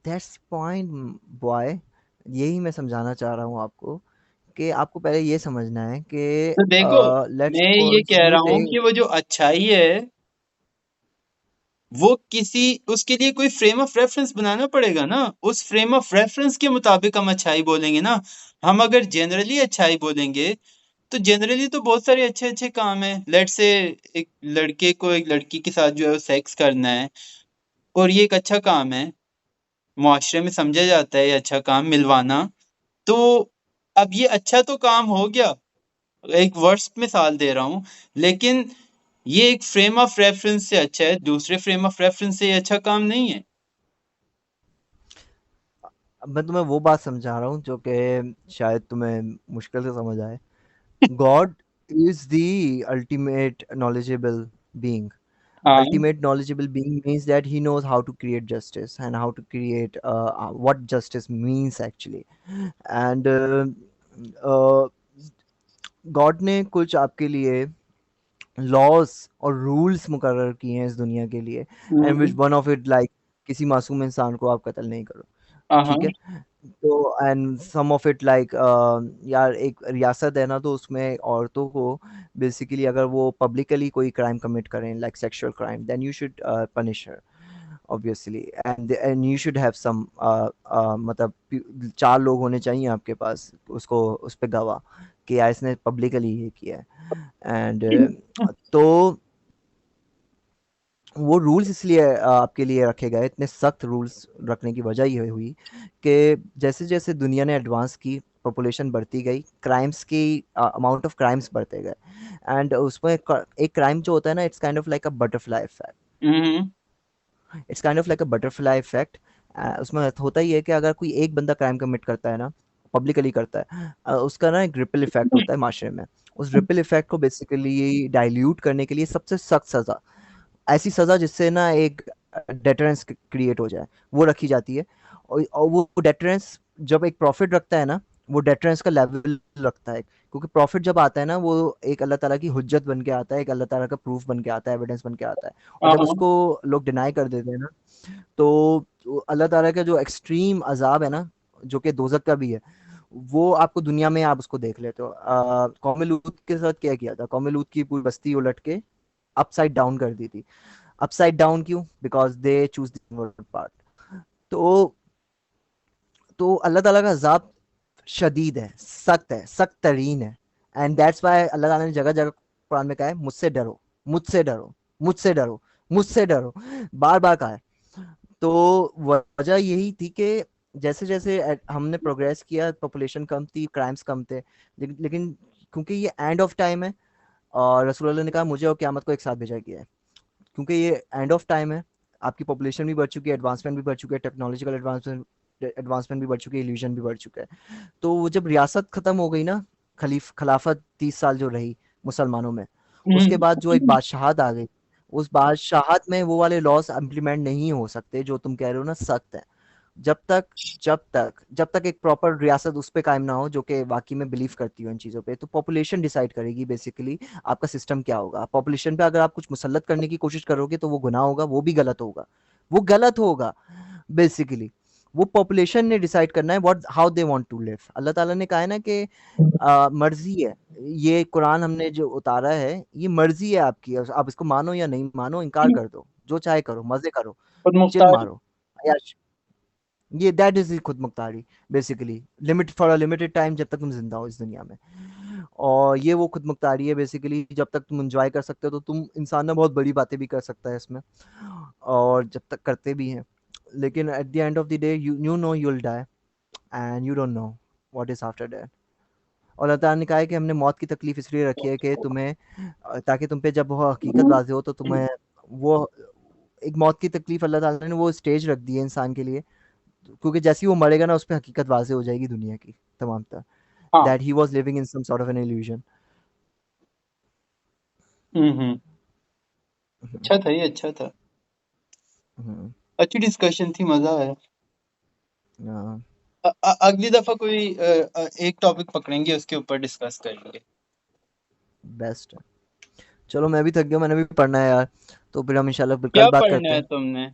दैट्स पॉइंट बॉय, यही मैं समझाना चाह रहा हूँ आपको कि आपको पहले ये समझना है कि तो देखो, लेट्स मैं ये सपोज़ कह यू रहा हूँ टेक कि वो जो अच्छाई है वो किसी उसके लिए कोई फ्रेम ऑफ रेफरेंस बनाना पड़ेगा ना। उस फ्रेम ऑफ रेफरेंस के मुताबिक हम अच्छाई बोलेंगे ना। हम अगर जनरली अच्छाई बोलेंगे तो जनरली तो बहुत सारे अच्छे-अच्छे काम हैं। लेट्स से एक लड़के को एक लड़की के साथ जो है वो सेक्स करना है और ये एक अच्छा काम है। मुआशरे में समझा जाता है ये अच्छा काम मिलवाना। तो अब ये अच्छा तो काम हो गया। एक वर्स्ट मिसाल दे रहा हूँ, लेकिन ये एक फ्रेम ऑफ रेफरेंस से अच्छा है, दूसरे फ्रेम ऑफ रेफरेंस से ये अच्छा काम नहीं है। अब मैं तुम्हें वो बात समझा रहा हूँ जो कि शायद तुम्हें मुश्किल से समझ आए। God is the ultimate knowledgeable being. हाँ, Ultimate knowledgeable being means that he knows how to create justice and how to create what justice means actually. And uh, God ने कुछ आपके लिए लॉज और रूल्स मुकर्रर किए हैं इस दुनिया के लिए, and which hmm, one of it like किसी मासूम इंसान को आप कत्ल नहीं करो। हाँ, ठीक है? तो and some of it like यार एक रियासत है ना, तो उसमें औरतों को बेसिकली अगर वो पब्लिकली कोई क्राइम कमिट करें like sexual crime, then you should punish her obviously, and you should have some मतलब 4 लोग होने चाहिए आपके पास उसको उस पे गवाह कि यार इसने पब्लिकली ये किया है। एंड तो वो रूल्स इसलिए आपके लिए रखे गए, इतने सख्त रूल्स रखने की वजह ये हुई कि जैसे-जैसे दुनिया ने एडवांस की, पॉपुलेशन बढ़ती गई, क्राइम्स की अमाउंट ऑफ क्राइम्स बढ़ते गए, एंड उसमें क एक क्राइम जो होता है ना, it's kind of like a butterfly effect. Hmm, It's kind of like a butterfly effect, उसमें होता ही है कि अगर कोई एक बंदा क्राइम कमिट करता है ना, पब्लिकली करता है, उसका ना एक रिपल इफेक्ट होता है माशरे में। उस रिपल इफेक्ट को बेसिकली डाइल्यूट करने के लिए सबसे सख्त सज़ा, ऐसी सज़ा जिससे ना एक डेटरेंस क्रिएट हो जाए, वो रखी जाती है। और वो डेटरेंस जब एक प्रॉफिट रखता है ना, वो डेटरेंस का लेवल रखता है, क्योंकि प्रॉफिट जब आता है ना, वो एक अल्लाह ताला की हुज्जत बन के आता है, एक अल्लाह ताला का प्रूफ बन के आता है, एविडेंस बन के आता है। और हाँ जब हाँ। उसको लोग डिनाई कर देते हैं ना, तो अल्लाह ताला का जो एक्सट्रीम अजाब है ना, जो कि दोजक का भी है, वो आपको दुनिया में आप उसको देख लेते हो। कौम लूत के साथ क्या किया था, कौम लूत की पूरी बस्ती उलट के अपसाइड डाउन कर दी थी। अपसाइड डाउन क्यों? Because they choose the part. तो अल्लाह ताला का अजाब शदीद है, सख्त तरीन है। एंड दैट्स वाई अल्लाह ताला ने जगह जगह कुरान में कहा है, मुझसे डरो, मुझसे डरो, मुझसे डरो, मुझसे डरो, बार बार कहा है। तो वजह यही थी कि जैसे जैसे हमने प्रोग्रेस किया, पॉपुलेशन कम थी, क्राइम्स कम थे, लेकिन क्योंकि ये एंड ऑफ टाइम है, और रसूल अल्लाह ने कहा मुझे और क़यामत को एक साथ भेजा गया है, क्योंकि ये एंड ऑफ टाइम है। आपकी पॉपुलेशन भी बढ़ चुकी है, एडवांसमेंट भी बढ़ चुकी है, टेक्नोलॉजिकल एडवांसमेंट एडवांसमेंट भी बढ़ चुकी है, इल्यूजन भी बढ़ चुका है। तो वो जब रियासत खत्म हो गई ना, खिलाफत 30 साल जो रही मुसलमानों में, उसके बाद जो एक बादशाहत आ गई, उस बादशाहत में वो वाले लॉस इम्प्लीमेंट नहीं हो सकते जो तुम कह रहे हो ना, सख्त है। जब तक जब तक एक प्रॉपर रियासत उस पे कायम ना हो जो कि वाकई में बिलीव करती हो इन चीज़ों पे, तो पॉपुलेशन डिसाइड करेगी बेसिकली आपका सिस्टम क्या होगा। पॉपुलेशन पे अगर आप कुछ मुसल्लत करने की कोशिश करोगे तो वो गुनाह होगा, वो भी गलत होगा, वो गलत होगा बेसिकली। वो पॉपुलेशन ने डिसाइड करना है what how they want to live. अल्लाह ताला ने कहा है ना कि मर्जी है, ये कुरान हमने जो उतारा है, ये मर्जी है आपकी, आप इसको मानो या नहीं मानो, इनकार कर दो, जो चाहे करो, मजे करो, खुद चिल मुख्तार। मारो, अय्याश। ये दैट इज खुद मुख्तारी basically, limit for a limited time, जब तक तुम जिंदा हो इस दुनिया में। और ये वो खुद मुख्तारी है बेसिकली, जब तक तुम एंजॉय कर सकते हो, तो तुम इंसान ना बहुत बड़ी बातें भी कर सकता है इसमें, और जब तक करते भी हैं। लेकिन at the end of the day you know you will die, and you don't know what is after that. और अल्लाह ताला ने कहा है कि हमने मौत की तकलीफ इसलिए रखी है कि तुम्हें, ताकि तुम पे जब वो हकीकत वाज़ेह हो तो तुम्हें वो एक मौत की तकलीफ, अल्लाह ताला ने वो स्टेज रख दी है इंसान के लिए, क्योंकि जैसे ही वो मरेगा ना, उस पे हकीकत वाज़ेह हो जाएगी दुनिया की तमाम, हाँ। that he was living in some sort of an illusion. Hmm. Mhm, अच्छा था, ये अच्छा था। mhm, अच्छी डिस्कशन थी, मजा आया। yeah, अगली दफा कोई एक टॉपिक पकड़ेंगे, उसके ऊपर डिस्कस करेंगे। बेस्ट है। चलो मैं भी थक गया, मैंने भी पढ़ना है यार, तो फिर हम इंशाल्लाह कल क्या बात पढ़ना करते है हैं। तुमने?